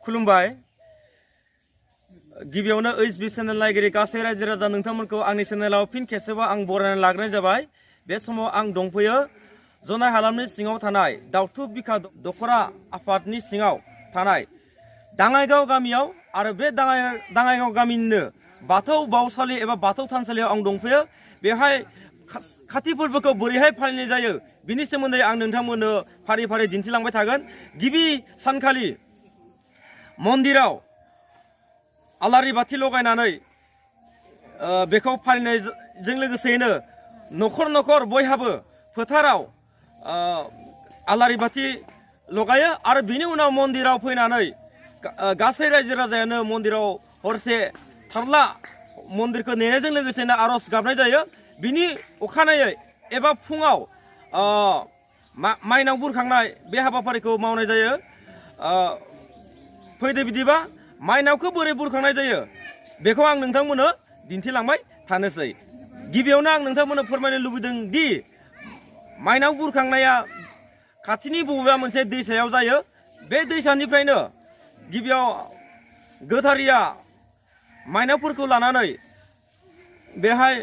खुलुमबाय गिबियावनो ओइचबि चेनेल नायगिरि गासै रायजो राजा नोंथांमोनखौ आंनि चेनेलाव फिन खेबसेबाव आं बरायनानै लाग्रोनाय जाबाय। बे समाव आं दंफैयो जनाय हालामनि सिङाव थानाय दाउथु बिखा दख'रा आफादनि सिङाव थानाय दाङाइगाव गामियाव आरो बे दाङाइगाव गामिनिनो बाथौ बावसालि एबा बाथौ थानसालियाव आं दंफैयो। बेवहाय खाथि फोरबोखौ बोरैहाय फालिनाय जायो बिनि सोमोन्दै आं नोंथांमोननो फारि फारि दिन्थिलांबाय थागोन। गिबि सानखालि मन्दिराव आलारि बाथि लगायनानै बेखौ फालिनायजों लोगोसेयैनो न'खर न'खर बयहाबो फोथाराव आलारि बाथि लगायो आरो बिनि उनाव मन्दिराव फैनानै गासै रायजो राजायानो मन्दिराव हरसे थारला मन्दिरखौ नेनायजों लोगोसेनो आर'ज गाबनाय जायो। बिनि अखानायै एबा फुङाव माइनाव बुरखांनाय बे हाबाफारिखौ मावनाय जायो। फैदो बिदिबा माइनावखौ बोरै बुरखांनाय जायो बेखौ आं नोंथांमोननो दिन्थिलांबाय थानोसै। गिबियावनो आं नोंथांमोननो फोरमायनो लुबैदों दि माइनाव बुरखांनाया खाथिनि बबेबा मोनसे दैसायाव जायो। बे दैसानिफ्रायनो गिबियाव गोथारिया माइनावफोरखौ लानानै बेहाय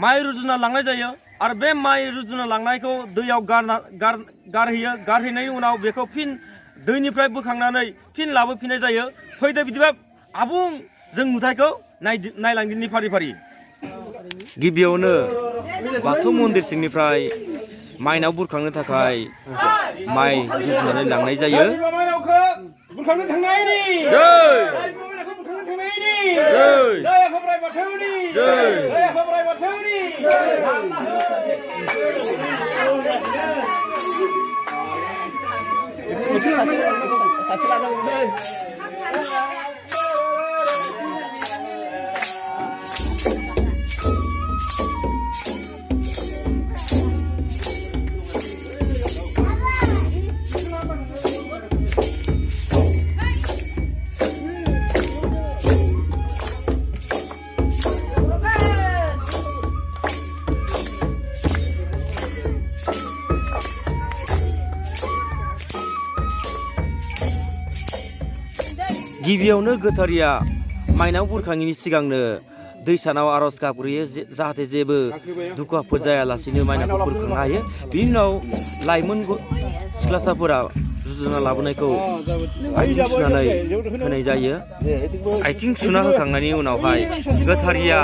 माइ रुजुना लांनाय जायो आरो बे माइ रुजुना लांनायखौ दैयाव गारहैयो। गारहैनायनि उनाव बेखौ फिन दैनिफ्राय बोखांनानै फिन लाबोफिननाय जायो। फैदो बिदिबा आबुं जों नुथायखौ नायलांदिनि फारि फारि। गिबियावनो बाथौ मन्दिर सिंनिफ्राय माइनाव बुरखांनो थाखाय माइ रुजुनानै लांनाय जायो। गिबियावनो गोथारिया माइनाव बुरखाङिनि सिगांनो दै सानाव आर'ज गाबग्रोयो जाहाथे जेबो दुखु आफोद जायालासिनो माइनावखौ बुरखांनो हायो। बिनि उनाव लाइमोन सिख्लासाफोरा रुजुना लाबोनायखौ आथिं सुनानै होनाय जायो। आथिं सुना होखांनायनि उनावहाय गोथारिया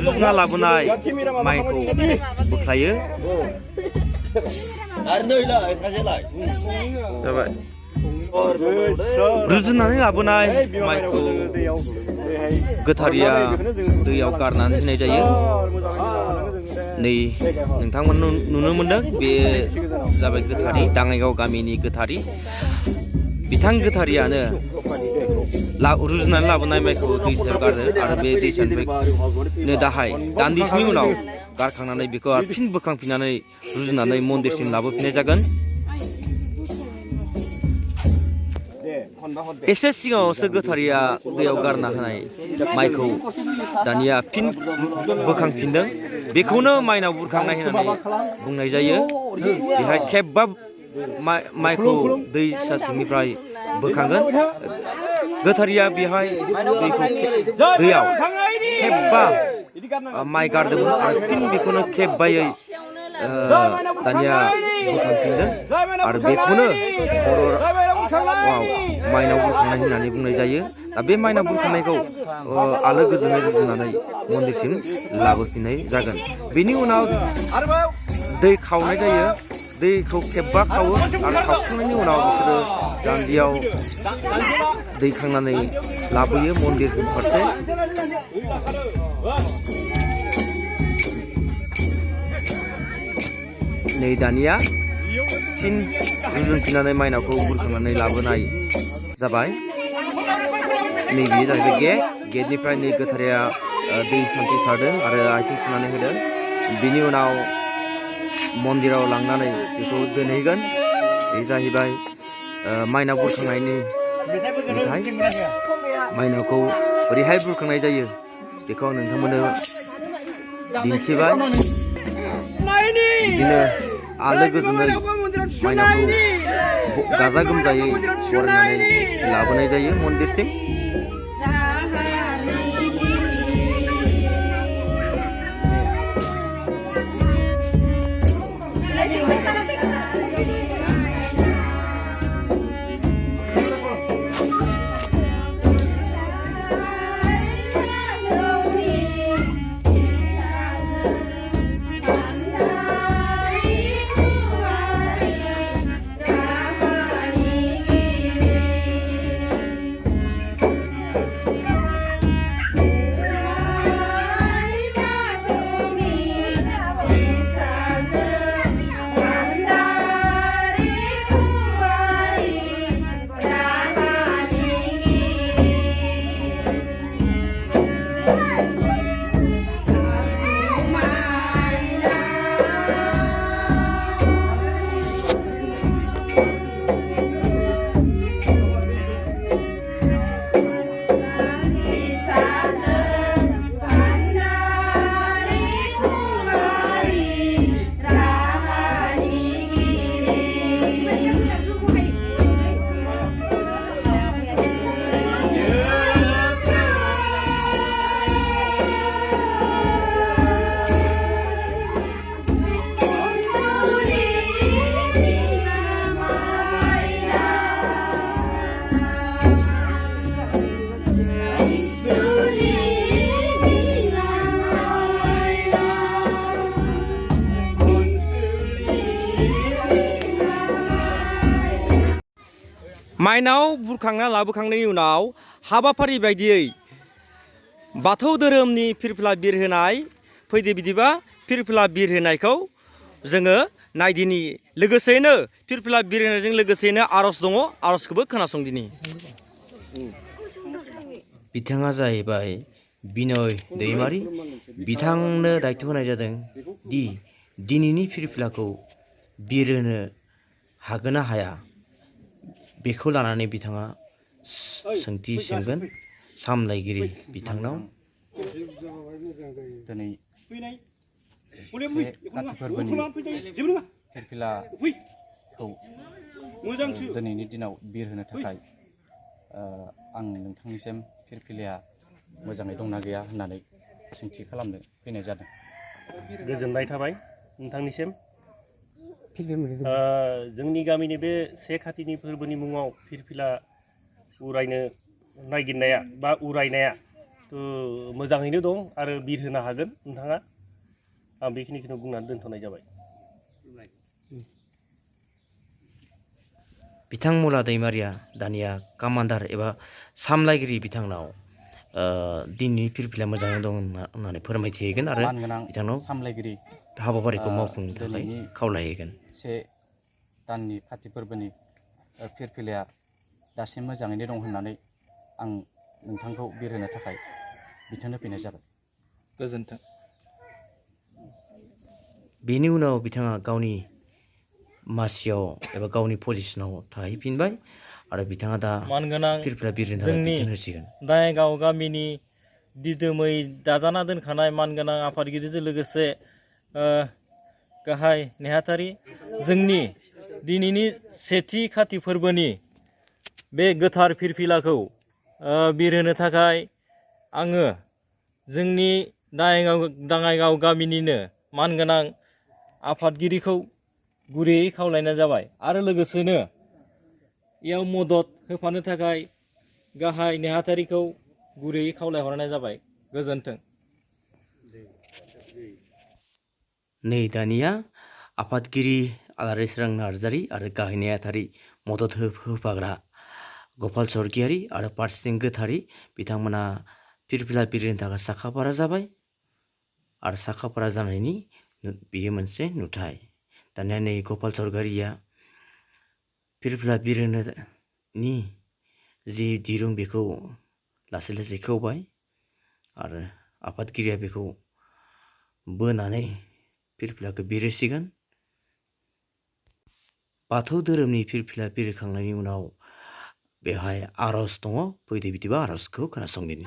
रुजुना लाबोनाय माइखौ बोख्लायो। जाबाय रुजुनानै लाबोनाय माइखौ गोथारिया दैयाव गारनानै होनाय जायो। नै नोंथांमोन नुनो मोनदों बे जाबाय गोथारि दाङाइगाव गामिनि गोथारि। बिथां गोथारियानो रुजुनानै लाबोनाय माइखौ दैसायाव गारो आरो बे दैसानिफ्रायनो दाहाय दान्दिसेनि उनाव गारखांनानै बेखौ आरो फिन बोखांफिननानै रुजुनानै मन्दिरसिम लाबोफिननाय जागोन। एसे सिगाङावसो गोथारिया दैयाव गारना होनाय माइखौ दानिया फिन बोखांफिनदों। बेखौनो माइनाव बुरखांनाय होननानै बुंनाय जायो। बेहाय खेबबा माइखौ दैसा सिंनिफ्राय बोखांगोन। गोथारिया बेहाय दैयाव खेबबा माइ गारदोंमोन आरो फिन बेखौनो खेबबायै दानिया बोखांफिनदों आरो बेखौनो माइनाव बुरखांनाय होननानै बुंनाय जायो। दा बे माइनाव बुरखांनायखौ आलो गोजोनै रुजुनानै मन्दिरसिम लाबोफिननाय जागोन। बेनि उनाव दै खावनाय जायो। दैखौ खेबबा खावो आरो खावखांनायनि उनाव बिसोरो जान्जियाव दैखांनानै लाबोयो मन्दिर फारसे। नै दानिया फिन रुजुनफिननानै माइनावखौ बुरखांनानै लाबोनाय जाबाय। नै बेयो जाहैबाय गेटनिफ्राय नै गोथारिया दै सान्थि सारदों आरो आथिं सुनानै होदों। बिनि उनाव मन्दिराव लांनानै बेखौ दोनहैगोन। बे जाहैबाय माइनाव बुरखांनायनि नुथाय। माइनावखौ बोरैहाय बुरखांनाय जायो बेखौ आं नोंथांमोननो दिन्थिबाय। बिदिनो आलो गोजोनै माइनावखौ गाजा गोमजायै बरायनानै लाबोनाय जायो मन्दिरसिम। माइनाव बुरखांना लाबोखांनायनि उनाव हाबाफारि बायदियै बाथौ धोरोमनि फिरफिला बिरहोनाय फैदो बिदिबा फिरफिला बिरहोनायखौ जोङो नायदिनि। लोगोसेयैनो फिरफिला बिरहोनायजों लोगोसेयैनो आर'ज दङ, आर'जखौबो खोनासंदिनि। बिथाङा जाहैबाय बिनय दैमारि। बिथांनो दायथ' होनाय जादों दि दिनैनि फिरफिलाखौ बिरहोनो हागोन ना हाया बेखौ लानानै बिथाङा सोंथि सोंगोन सामलायगिरि बिथांनाव। दिनै काति फोरबोनि फिरफिलाखौ दिनैनि दिनाव बिरहोनो थाखाय आं नोंथांनिसिम फिरफिलाया मोजाङै दंना गैया होननानै सोंथि खालामनो फैनाय जादों। गोजोननाय थाबाय नोंथांनिसिम। जोंनि गामिनि बे से खाथिनि फोरबोनि मुङाव फिरफिला उरायनो नागिरनाया बा उरायनाया मोजाङैनो दं आरो बिरहोनो हागोन नोंथाङा। आं बेखिनिखौनो बुंनानै दोनथ'नाय जाबाय। बिथां मुला दैमारिया दानिया कामान्डार एबा सामलायगिरि बिथांनाव दिनैनि फिरफिला मोजाङै दं होननानै फोरमायथि हैगोन आरो बिथांनाव सामलायगिरि हाबाफारिखौ मावफुंनो थाखाय खावलायहैगोन। से दाननि काति फोरबोनि फिरफिलाया दासिम मोजाङैनो दं होननानै आं नोंथांखौ बिरहोनो थाखाय बिथांनो फैनाय जाबाय। गोजोन्थों। बेनि उनाव बिथाङा गावनि मासियाव एबा गावनि पजिसनाव थाहैफिनबाय आरो बिथाङा दा फिरफिला बिरहोनो थाखाय बिथोन होसिगोन। दायगाव गामिनि दिदोमै दाजाना दोनखानाय मानगोनां आफादगिरिजों लोगोसे गाहाय नेहाथारि जोंनि दिनैनि सेथि काति फोरबोनि बे गोथार फिरफिलाखौ बिरहोनो थाखाय आङो जोंनि दाङाइगाव गामिनिनो मानगोनां आफादगिरिखौ गुरैयै खावलायनाय जाबाय आरो लोगोसेनो इयाव मदद होफानो थाखाय गाहाय नेहाथारिखौ गुरैयै खावलायहरनाय जाबाय। गोजोन्थों। नै दानिया आफादगिरि आलारि सोरां नार्जारि आरो गाहाय नेहाथारि मदद होफाग्रा गपाल सरगियारि आरो फारसेथिं गोथारि बिथांमोना फिरफिला बिरहोनो थाखाय साखाफारा जाबाय आरो साखाफारा जानायनि बेयो मोनसे नुथाय। दानिया नै गपाल सरगियारिया फिरफिला बिरहोनोनि जि दिरुं बेखौ लासै लासै खेवबाय आरो आफादगिरिया बेखौ बोनानै फिरफिलाखौ बिरहोसिगोन। बाथौ धोरोमनि फिरफिला बिरहोखांनायनि उनाव बेवहाय आर'ज दङ। फैदो बिदिबा आर'जखौ खोनासंदिनि।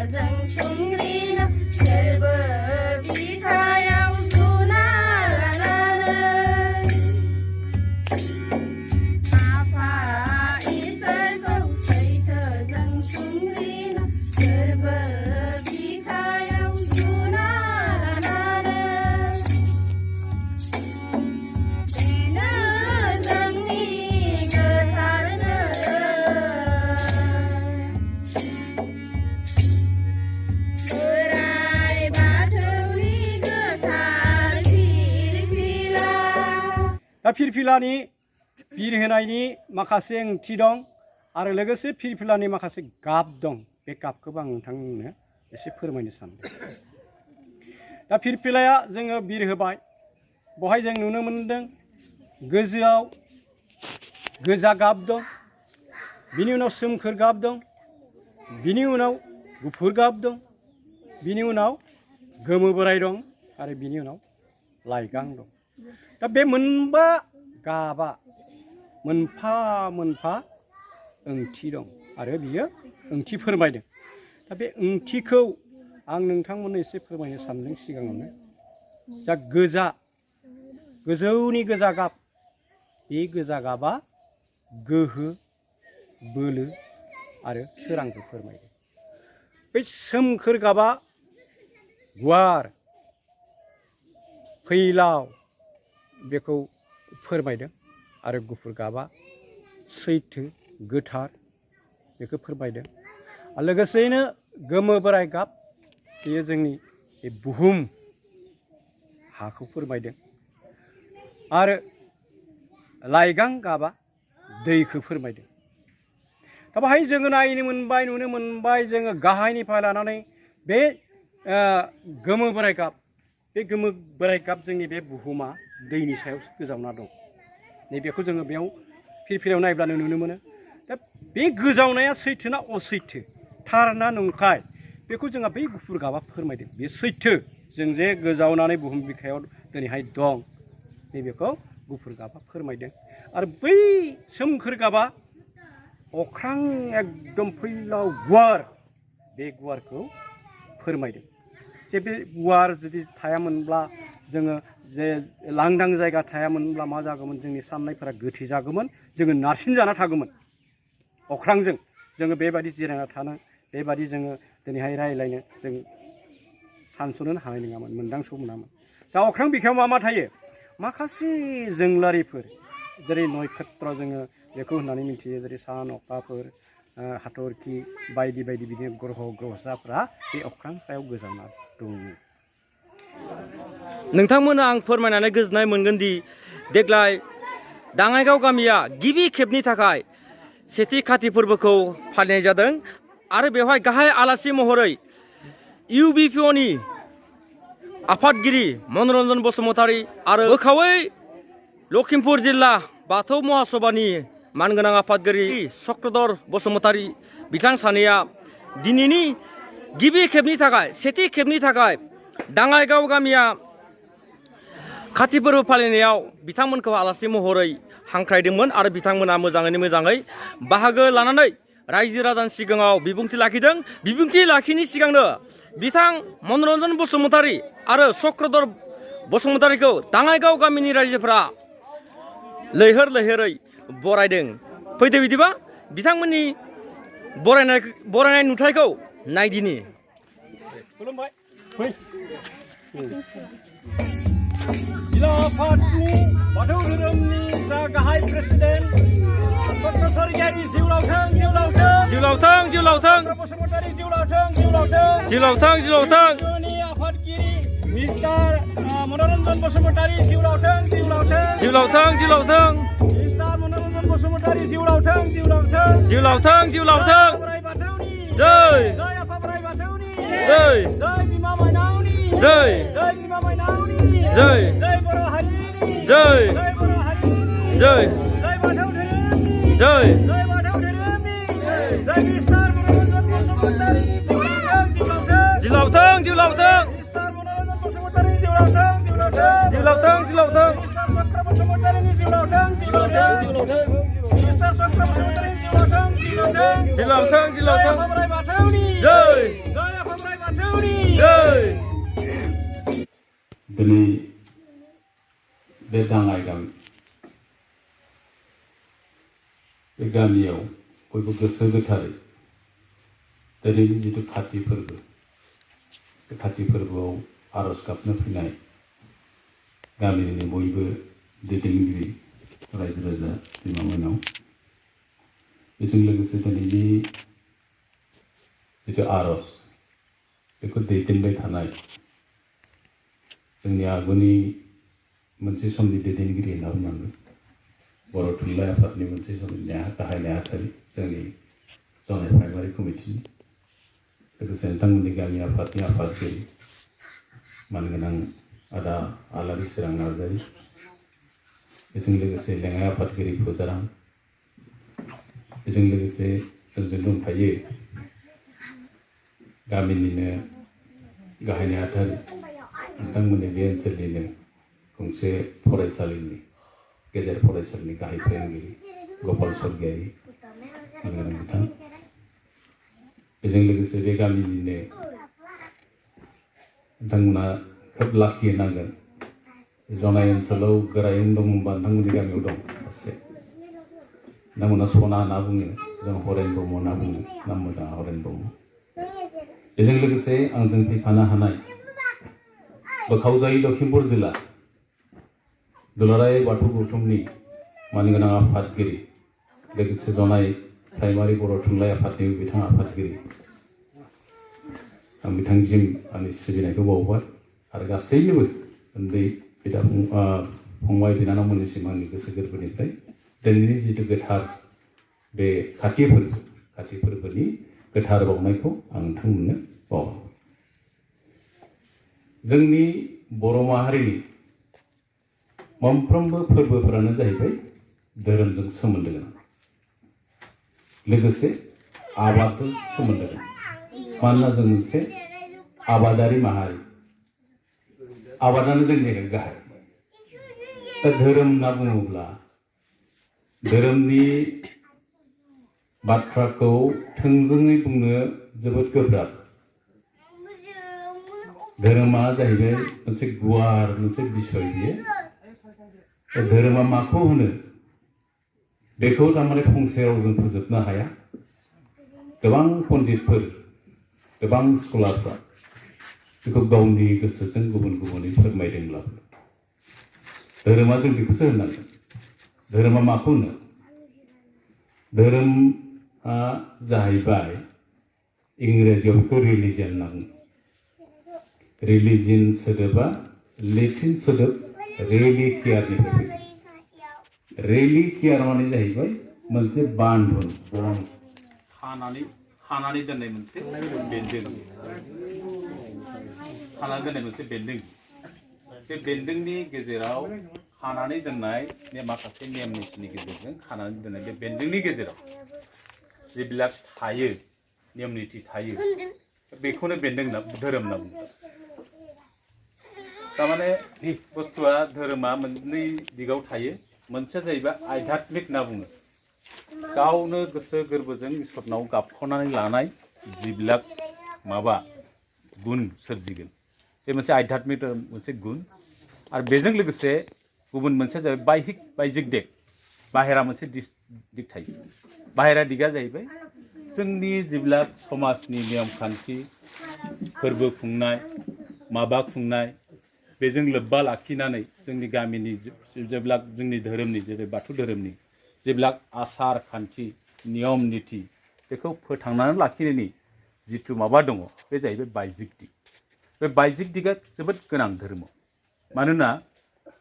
जों सुंग्रिना फोरबो बिखायाव जुना लानानै आफा इसोरखौ सैथोजों सुंग्रिना फोरबो बिखायाव जुना लानानै बेनो जोंनि गोथार बोराइ बाथौनि गोथार फिरफिला दा फिरफिलानि बिर होनायनि माखासे ओंथि दं आरो लोगोसे फिरफिलानि माखासे गाब दं। बे गाबखौबो आं नोंथांनो एसे फोरमायनो सानदों। दा फिरफिलाया जोङो बिर होबाय, बहाय जों नुनो मोनदों गोजौआव गोजा गाब दं, बिनि उनाव सोमखोर गाब दं, बिनि उनाव गुफुर गाब दं, बिनि उनाव गोमो बोराइ दं आरो बिनि उनाव लाइगां दं। दा बे मोनबा गाबा मोनफा मोनफा ओंथि दं आरो बियो ओंथि फोरमायदों। दा बे ओंथिखौ आं नोंथांमोननो एसे फोरमायनो सानदों सिगाङावनो। दा गोजौनि गोजा गाब, बे गोजा गाबा गोहो, बोलो आरो सोरांखौ फोरमायदों। बे सोमखोर गाबा गुवार फैलाव बेखौ फोरमायदों आरो गुफुर गाबा सैथो गोथार बेखौ फोरमायदों। आरो लोगोसेयैनो गोमो बोराइ गाब बेयो जोंनि बे बुहुम हाखौ फोरमायदों आरो लाइगां गाबा दैखौ फोरमायदों। दा बाहाय जोङो नायनो मोनबाय, नुनो मोनबाय जोङो गाहायनिफ्राय लानानै बे गोमो बोराइ गाब, बे गोमो बोराइ गाब जोंनि बे बुहुमा दैनि सायाव गोजावना दं। नैबेखौ जोङो बेयाव फिरफिलायाव नायब्लानो नुनो मोनो। दा बे गोजावनाया सैथो ना असैथो, थार ना नंखाय, बेखौ जोंहा बै गुफुर गाबा फोरमायदों। बे सैथो, जों जे गोजावनानै बुहुम बिखायाव दिनैहाय दं, नैबेखौ गुफुर गाबा फोरमायदों। आरो बै सोमखोर गाबा अख्रां एकदम फैलाव गुवार, बे गुवारखौ फोरमायदों। जे बे गुवार जुदि थायामोनब्ला, जोङो जे लांदां जायगा थायामोनब्ला मा जागौमोन, जोंनि साननायफोरा गोथै जागौमोन, जोङो नारसिन जाना थागौमोन अख्रांजों। जोङो बेबायदि जिरायना थानो, बेबायदि जोङो दिनैहाय रायज्लायनो जों सानस'नो हानाय नङामोन, मोनदांस' मोनामोन। दा अख्रां बिखायाव मा मा थायो? माखासे जोंलारिफोर, जेरै नयखेत्र जोङो बेखौ होननानै मिथियो, जेरै सान, अखाफोर, हाथरखि बायदि बायदि बिदिनो ग्रह ग्रहसाफ्रा बे अख्रां सायाव गोजावना दङ। नोंथांमोननो आं फोरमायनानै गोजोननाय मोनगोन दि देग्लाय दाङाइगाव गामिया गिबि खेबनि थाखाय सेथि खाथि फोरबोखौ फालिनाय जादों आरो बेवहाय गाहाय आलासि महरै UBPOनि आफादगिरि मनरन्जन बसुमतारी आरो बोखावै लखिमपुर जिल्ला बाथौ महासभानि मानगोनां आफादगिरि चक्रधर बसुमतारी बिथां सानैया दिनैनि गिबि खेबनि थाखाय, सेथि खेबनि थाखाय दाङाइगाव गामिया खाथि फोरबो फालिनायाव बिथांमोनखौ आलासि महरै हांख्रायदोंमोन आरो बिथांमोना मोजाङैनो मोजाङै बाहागो लानानै रायजो राजानि सिगाङाव बिबुंथि लाखिदों। बिबुंथि लाखिनि सिगांनो बिथां मनरन्जन बसुमतारी आरो चक्रधर बसुमतारीखौ दाङाइगाव गामिनि रायजोफ्रा लैहोर लैहोरै बरायदों। फैदो बिदिबा बिथांमोननि बरायनाय नुथायखौ नायदिनि। खुलुमबाय, फै। जिल्ला आफादनि बाथौ धोरोमनि जा गाहाय प्रेसिडेन्ट डक्टर सरगियारि जिउ लावथों, जिउ लावथों, जिउ लावथों, जिउ लावथों, बसुमतारी जिउ लावथों, जिउ लावथों, जिउ लावथों, जिउ लावथों, आफादगिरि मिस्टार मनरन्जन बसुमतारी जिउ लावथों, जिउ लावथों, जिउ लावथों, जिउ लावथों, मिस्टार मनरन्जन बसुमतारी जिउ लावथों, जिउ लावथों, जिउ लावथों, जिउ लावथों, बोराइ बाथौनि जय, जय आफा बोराइ बाथौनि जय, जय बिमा माइनावनि जय, जय बिमा माइनावनि जय, जय बर' हारिनि जय, जय बर' हारिनि जय, जय बाथौ धोरोमनि जय, जय बाथौ धोरोमनि जय मिस्टार मनरन्जन बसुमतारी जिउ लावथों, जिउ लावथों, मिस्टार मनरन्जन बसुमतारी जिउ लावथों, जिउ लावथों, जिउ लावथों, जिउ लावथों, मिस्टार चक्र बसुमतारीनि जिउ लावथों, जिउ लावथों, मिस्टार चक्र बसुमतारीनि जिउ लावथों, जिउ लावथों, जिउ लावथों, जिउ लावथों, जय आफा बोराइ बाथौनि जय, जय दिनै बे दाङाइ गामि बे गामियाव बयबो गोसो गोथारै दिनैनि जिथु खाथि फोरबो बे खाथि फोरबोआव आर'ज गाबनो फैनाय गामिनि बयबो दैदेनगिरि रायजो राजा बिमामोनाव बेजों लोगोसे दिनैनि जिथु आर'ज बेखौ दैदेनबाय थानाय जोंनि आगुनि मोनसे समनि दैदेनगिरि होनना बुंनांगोन बर' थुनलाइ आफादनि मोनसे समनि गाहाय नेहाथारि जोंनि जनाय प्राइमारि कमिटिनि लोगोसे नोंथांमोननि गामि आफादनि आफादगिरि मानगोनां आदा आलारि सोरां नार्जारि बेजों लोगोसे लेङाइ आफादगिरि फुजाराम बेजों लोगोसे जोंजों दंफायो गामिनिनो गाहाय नेहाथारि नोंथांमोननि बे ओनसोलनिनो गंसे फरायसालिनि गेजेर फरायसालिनि गाहाय फोरोंगिरि गपाल सरगियारि मानगोनां बिथां बेजों लोगोसे बे गामिनिनो नोंथांमोना खोब लाखि होनांगोन जनाय ओनसोलाव गोरायुं दं होनबा नोंथांमोननि गामियाव दं सासे नोंथांमोना सना होनना बुङो जों हरेन ब्रह्म होनना बुङो नाम मोजां हरेन ब्रह्म बेजों लोगोसे आंजों फैफानो हानाय बोखावजायै लखिमपुर जिल्ला दुलाराय बाथौ गौथुमनि मानगोनां आफादगिरि लोगोसे जनाय प्राइमारि बर' थुनलाइ आफादनि बिथां आफादगिरि आं बिथांनिसिम आंनि सिबिनायखौ बावबाय आरो गासैनोबो उन्दै बिदा फंबाय बिनानावमोननिसिम आंनि गोसो गोरबोनिफ्राय दिनैनि जिथु गोथार बे खाथि फोरबोनि गोथार बावनायखौ आं नोंथांमोननो बावो जोंनि बर' माहारिनि मोनफ्रोमबो फोरबोफोरानो जाहैबाय धोरोमजों सोमोन्दो गोनां लोगोसे आबादजों सोमोन्दो गोनां मानोना जों मोनसे आबादारि माहारि आबादानो जोंनि गाहाय दा धोरोम होनना बुङोब्ला धोरोमनि बाथ्राखौ थोंजोङै बुंनो जोबोद गोब्राब धोरोमा जाहैबाय मोनसे गुवार मोनसे बिसय बियो धोरोमा माखौ होनो बेखौ थारमाने फंसे रावजों फोजोबनो हाया गोबां पण्डितफोर गोबां स्कलारफ्रा बेखौ गावनि गोसोजों गुबुन गुबुनै फोरमायदोंब्लाबो धोरोमा जों बेखौसो होननांगोन धोरोमा माखौ होनो धोरोमा जाहैबाय इंराजियाव बेखौ रिलिजियन होनना बुङो रिलिजियन सोदोबा लेटिन सोदोब रेलिकियारनिफ्राय फैदों रेलिकियार माने जाहैबाय मोनसे बान्धन बन खानानै दोननाय मोनसे बेन्दों खानानै दोननाय मोनसे बेन्दों बे बेन्दोंनि गेजेराव खानानै दोननाय माखासे नेम निथिनि गेजेरजों खानानै दोननाय बे बेन्दोंनि गेजेराव जेब्ला थायो नेम निथि थायो बेखौनो बेन्दों होनना धोरोम होनना बुङो तारमाने बुस्थुआ धोरोमा मोननै दिगाव थायो मोनसेया जाहैबाय आध्यात्मिक होनना बुङो गावनो गोसो गोरबोजों इसोरनाव गाबख'नानै लानाय जिबिलाक माबा गुन सोरजिगोन बे मोनसे आध्यात्मिक मोनसे गुन आरो बेजों लोगोसे गुबुन मोनसेया जाहैबाय बायजिक दिग बाहेरा मोनसे दिग थायो बाहेरा दिगा जाहैबाय जोंनि जिबिलाक समाजनि नियम खान्थि फोरबो खुंनाय माबा खुंनाय बेजों लोब्बा लाखिनानै जोंनि गामिनि जेब्ला जोंनि धोरोमनि जेरै बाथौ धोरोमनि जेब्ला आसार खान्थि नियम निथि बेखौ फोथांनानै लाखिनायनि जिथु माबा दङ बे जाहैबाय बायजिक दिग बे बायजिक दिगा जोबोद गोनां धोरोमाव मानोना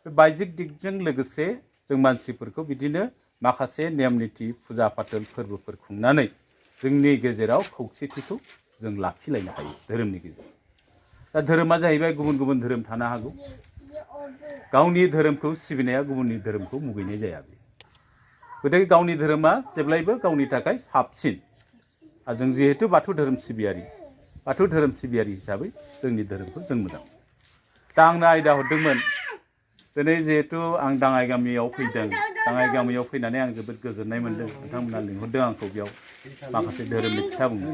बे बायजिक दिगजों लोगोसे जों मानसिफोरखौ बिदिनो माखासे नेम निथि फुजा फाथल फोरबोफोर खुंनानै जोंनि गेजेराव खौसेथिखौ जों लाखिलायनो हायो धोरोमनि गेजेराव दा धोरोमा जाहैबाय गुबुन गुबुन धोरोम थानो हागौ गावनि धोरोमखौ सिबिनाया गुबुननि धोरोमखौ मुगैनाय जाया बे गतिके गावनि धोरोमा जेब्लायबो गावनि थाखाय साबसिन आरो जों जिहेतु बाथौ धोरोम सिबियारि हिसाबै जोंनि धोरोमखौ जों मोजां दा आंनो आयदा हरदोंमोन दिनै जिहेतु आं दाङाइ गामियाव फैदों दाङाइ गामियाव फैनानै आं जोबोद गोजोननाय मोन्दों बिथांमोना लिंहरदों आंखौ बेयाव माखासे धोरोमनि खोथा बुंनो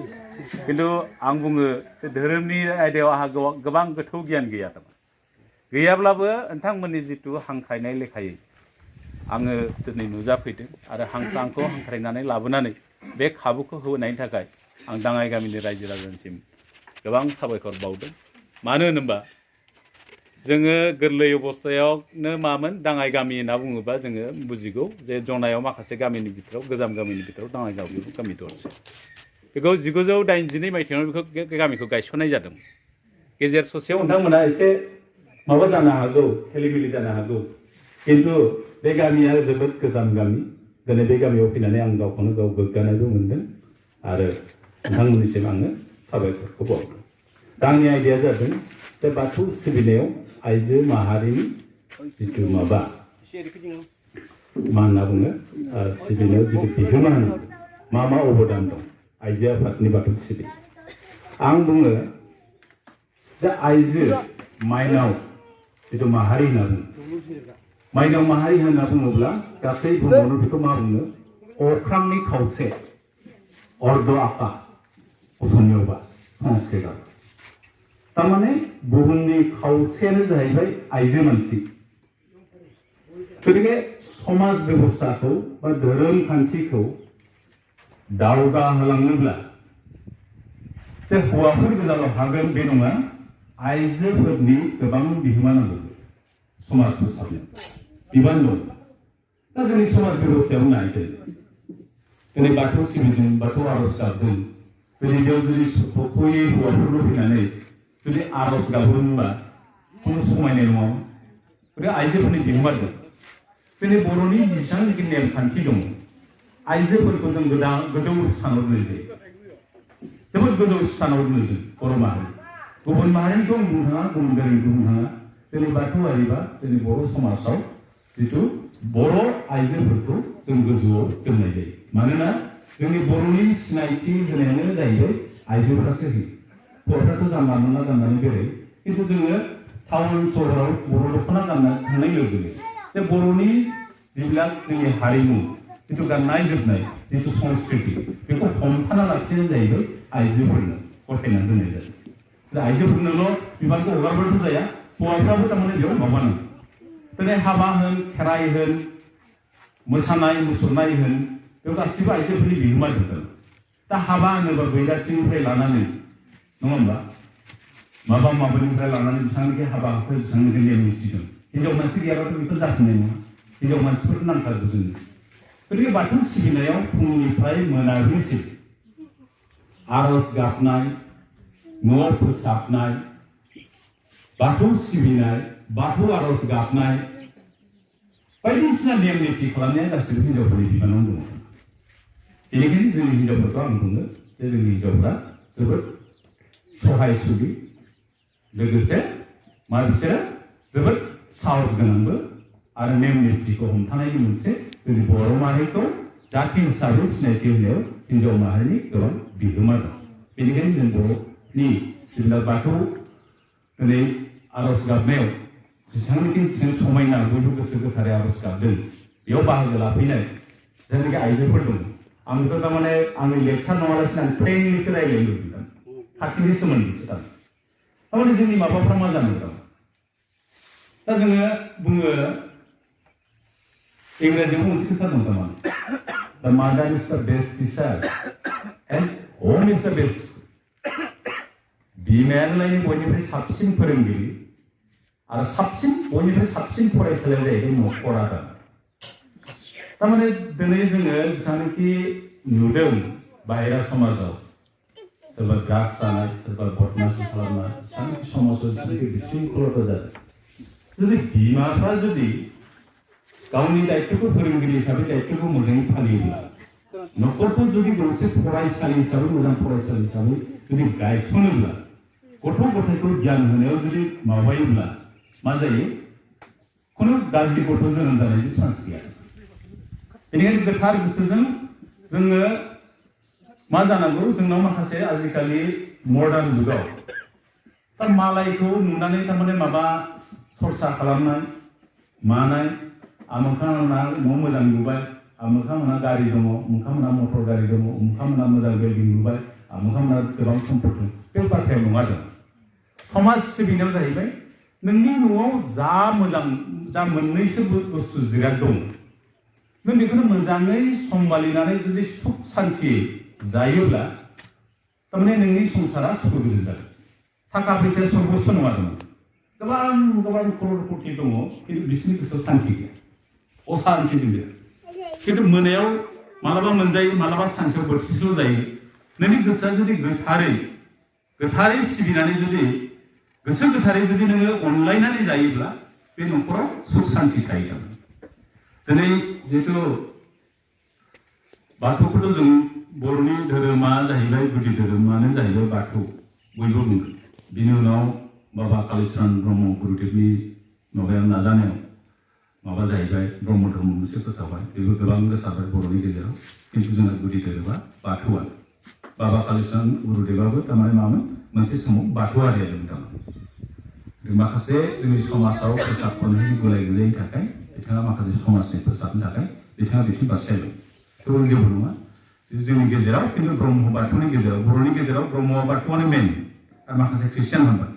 खिन्थु आं बुङो बे धोरोमनि आयदायाव आंहा गोबां गोथौ गियान गैया गैयाब्लाबो नोंथांमोननि जिथु हांख्रायनाय लेखायै आङो दिनै नुजाफैदों आरो आंखौ हांख्रायनानै लाबोनानै बे खाबुखौ होनायनि थाखाय आं दाङाइ गामिनि रायजो राजानिसिम गोबां साबायखर बावदों। मानो होनोबा जोङो गोरलै अबस्थायावनो मामोन दाङाइ गामि होनना बुङोबा जोङो बुजिगौ जे जनायाव माखासे गामिनि बिथोराव गोजाम गामिनि बिथोराव दाङाइ गामि दरसे बेखौ 1982 मायथाइयाव बेखौ गामिखौ गायसननाय जादों। गेजेर ससेयाव नोंथांमोना एसे माबा जानो हागौ खेलिमेलि जानो हागौ किन्तु बे गामिया जोबोद गोजाम गामि। दिनै बे गामियाव फैनानै आं गावखौनो गाव गोग्गानायबो मोनदों आरो नोंथांमोननिसिम आङो साबायखरखौ बावदों। दा आंनि आयदाया जादों बे बाथौ सिबिनायाव आइजो माहारिनि जिथु माबा मा होनना बुङो सिबिनायाव जिथु बिहोमा होनो मा अबदान दं आइजो आफादनि बाथौ सिबिनाय। आं बुङो दा आइजो माइनाव जिथु माहारि होनना बुङो माइनाव माहारि होनना बुङोब्ला गासै बुहुमावनो बेखौ मा बुङो अख्रांनि खावसे अर्ध आकाश असमियावबा संस्कृतआव थारमाने बुहुमनि खावसेयानो जाहैबाय आइजो मानसि। गतिके समाज बेबस्थाखौ बा धोरोम खान्थिखौ दावगाहोलांनोब्ला बे हौवाफोर गोजाल' हागोन बे नङा, आइजोफोरनि गोबां बिहोमा नांगौ समाज फोसाबनायाव बिबान दं। दा जोंनि समाज बेबस्थायाव नायदों दिनै बाथौ सिबिदों बाथौ आर'ज गाबदों दिनै बेयाव जुदि थख'यै हौवाफोरल' फैनानै जुदि आर'ज गाबोमोनबा खुनु समायनाय नङामोन। गतिके आइजोफोरनि बिहोमा दं। दिनै बर'नि जेसेबांनाखि नेमखान्थि दङ आइजोफोरखौ जों गोजौ स्थानाव दोननाय जायो, जोबोद गोजौ स्थानाव दोनो जों बर' माहारि। गुबुन माहारिनिखौ आं बुंनो थाङा, गुबुन हारिनिखौ बुंनो थाङा, जोंनि बाथौआरि बा जोंनि बर' समाजाव जिथु बर' आइजोफोरखौ जों गोजौआव दोननाय जायो। मानोना जोंनि बर'नि सिनायथि होनायानो जाहैबाय आइजोफोरासो होयो। हौवाफ्राथ' जानला मोनला गाननानै बेरायो, खिन्थु जोङो टाउन सहराव बर' दख'ना गानना थांनाय लोगो लोगो बे बर'नि जिবিলাক जोंनि हारिमु जिथु गाननाय जोमनाय जिथु संस्कृति बेखौ हमथाना लाखिनाय जाहैबाय आइजोफोरनो गथायनानै दोननाय जायो। दा आइजोफोरनोल' बिबानखौ हगारबाथ' जाया, हौवाफ्राबो थारमाने बेयाव माबानांगौ। दिनै हाबा होन खेराइ होन मोसानाय मुसुरनाय होन बेयाव गासिबो आइजोफोरनि बिहोमा दं। दा हाबा होनोबा बैराथिनिफ्राय लानानै नङा होमबा माबा माबानिफ्राय लानानै बेसेबांनाखि हाबा हुखा बेसेबांनाखि नेम निथि दं। हिनजाव मानसि गैयाबाथ' बेखौ जाफुंनाय नङा, हिनजाव मानसिफोरखौ नांथारगौ जोंनो। गतिके बाथौ सिबिनायाव फुंनिफ्राय मोनाबिलिसिम आर'ज गाबनाय न' फोसाबनाय बाथौ सिबिनाय बाथौ आर'ज गाबनाय बायदिसिना नेम निथि खालामनाया गासिबो हिनजावफोरनि बिबानावनो दङ। बेनिखायनो जोंनि हिनजावफोरखौ आं बुङो जे जोंनि हिनजावफ्रा जोबोद सहायसुलि लोगोसे मा बिसोरो जोबोद साहस गोनांबो आरो नेम निथिखौ हमथानायनि मोनसे जोंनि बर' माहारिखौ जाथि हिसाबै सिनायथि होनायाव हिनजाव माहारिनि गोबां बिहोमा दं। बेनिखायनो जों बर'नि जेब्ला बाथौ दिनै आर'ज गाबनायाव जेसेबांनाखि समायना बयबो गोसो गोथारै आर'ज गाबदों बेयाव बाहागो लाफैनाय जायनाखि आइजोफोर दं। आं बेखौ थारमाने आंनि लेक्सार नङालासिनो आं फ्रेंकलिसो रायज्लायनो लुबैदों, खाथिनि सोमोन्दैसो थारमाने जोंनि माबाफ्रा मा जानो दं। दा जोङो बुङो इंराजियाव मोनसे खोथा दं थारमाने दा मादार इज द बेस्ट टिचार एन्ड होम इज द बेस्ट। बिमायानो बयनिफ्राय साबसिन फोरोंगिरि आरो साबसिन बयनिफ्राय साबसिन फरायसालिया जाहैबाय न'खर आरो। थारमाने दिनै जोङो जेसेबांनाखि नुदों बाहेरा समाजाव सोरबा ड्राग्स जानाय सोरबा बदमासि खालामनाय जेसेबांनाखि समाजाव जेसेबांनाखि बिशृंखलता जादों, जुदि बिमाफ्रा जुदि गावनि दायित्वखौ फोरोंगिरि हिसाबै दायित्वखौ मोजाङै फालियोब्ला न'खरखौ जुदि गंसे फरायसालि हिसाबै मोजां फरायसालि हिसाबै जुदि गायसनोब्ला गथ' गथायखौ गियान होनायाव जुदि माबायोब्ला मा जायो खुनु गाज्रि गथ' जोनोम जानायनि चान्स गैया। बेनिखायनो गोथार गोसोजों जोङो मा जानांगौ जोंनाव माखासे आजिखालि मडार्न जुगाव दा मालायखौ नुनानै थारमाने माबा सरसा खालामनाय मानाय आमोखामोना न' मोजां नुबाय आमोखामोना गारि दङ आमोखामोना मटर गारि दङ आमोखामोना मोजां बिल्डिं नुबाय आमोखामोना गोबां सम्पद दं बे बाथ्राया नङा जों समाज सिबिनायाव जाहैबाय नोंनि न'आव जा मोजां जा मोननैसो बुस्थु जिराद दं नों बेखौनो मोजाङै सम्भालिनानै जुदि सुख सान्थि जायोब्ला थारमाने नोंनि संसारा सुख गोजोन जागोन थाखा फैसाया सर्बस्व नङा दङ गोबां गोबां करोड़ कोटि दङ खिन्थु बिसोरनि गोसोआव सान्थि गैया असान्थिजों गैया खिन्थु मोनायाव मालाबा मोनजायो मालाबा सानसेयाव बोथिसेल' जायो नोंनि गोसोआ जुदि गोथारै सिबिनानै जुदि गोसो गोथारै जुदि नोङो अनलायनानै जायोब्ला बे न'खराव सुख सान्थि थायो दिनै जिहेतु बाथौखौथ' जों बर'नि धोरोमा जाहैबाय गुदि धोरोमानो जाहैबाय बाथौ बयबो बुङो बिनि उनाव बाबा कालीचरण ब्रह्म गुरुदेवनि माबायाव नाजानायाव माबा जाहैबाय ब्रह्म धर्म मोनसे फोसावबाय बेबो गोबां गोसारबाय बर'नि गेजेराव खिन्थु जोंना गुदि धोरोमा बाथौआनो बाबा कालीचरण गुरुदेवाबो थारमाने मामोन मोनसे समाव बाथौआरियामोन थारमाने माखासे जोंनि समाजाव फोसाबनायनि गुलाय गुजायनि थाखाय बिथाङा माखासे समाजनि फोसाबनो थाखाय बिथाङा बिथिं बारस्लायबाय थेवबो जेबो नङा जोंनि गेजेराव खिन्थु ब्रह्म बाथौनि गेजेराव बर'नि गेजेराव ब्रह्म बाथौआनो मेन आरो माखासे ख्रिस्टियान मोनबाय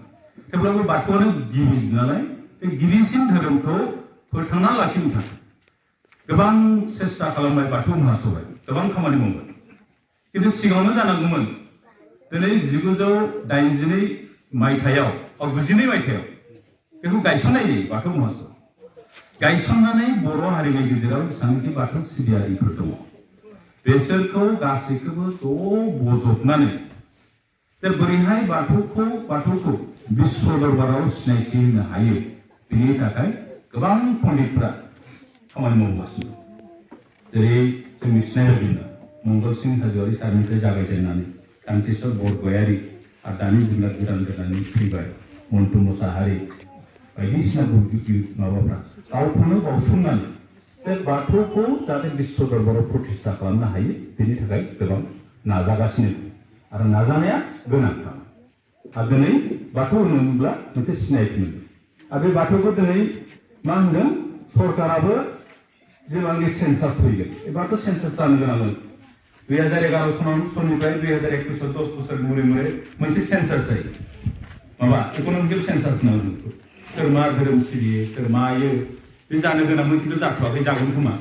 थेवब्लाबो बाथौआनो गिबि नालाय बे गिबिसिन धोरोमखौ फोथांना लाखिनो थाखाय गोबां सेस्था खालामबाय बाथौ महासभाया गोबां खामानि मावबाय खिन्थु सिगाङावनो जानांगौमोन दिनै 1982 मायथाइयाव 92 मायथाइयाव बेखौ गायसननाय जायो बाथौ महासभा गायसननानै बर' हारिनि गेजेराव जेसेबांखि बाथौ सिबियारिफोर दङ बेसोरखौ गासैखौबो ज' बजबनानै बोरैहाय बाथौखौ विश्व दरबाराव सिनायथि होनो हायो बेनि थाखाय गोबां पण्डितफोरा खामानि मावगासिनो जेरै जों मिथिनाय बायदिब्ला मंगल सिंह हाज'वारि सारनिफ्राय जागायजेननानै कान्तिस्वर बरगयारि आरो दानि जिल्ला गोदानै फैबाय मन्टु मोसाहारि बायदिसिना माबाफ्रा गावखौनो बावसोमनानै बे बाथौखौ जाहाथे विश्व दरबाराव प्रतिष्ठा खालामनो हायो बेनि थाखाय गोबां नाजागासिनो आरो नाजानाया गोनांथार आरो दिनै बाथौ होनोब्ला मोनसे सिनायथि मोनो आरो बे बाथौखौ दिनै मा होनदों सरकाराबो जेब्लानाखि सेन्सास फैगोन बे बाथौ सेन्सास जानो गोनांमोन 2011 सननिफ्राय 2021 10 बोसोर मुरे मोनसे सेन्सास जायो माबा इक'नमिकेल सेन्सास होनना बुङो सोर मा धोरोम सिबियो सोर मायो बे जानो गोनांमोन खिन्थु जाथ'वाखै जागोन खोमा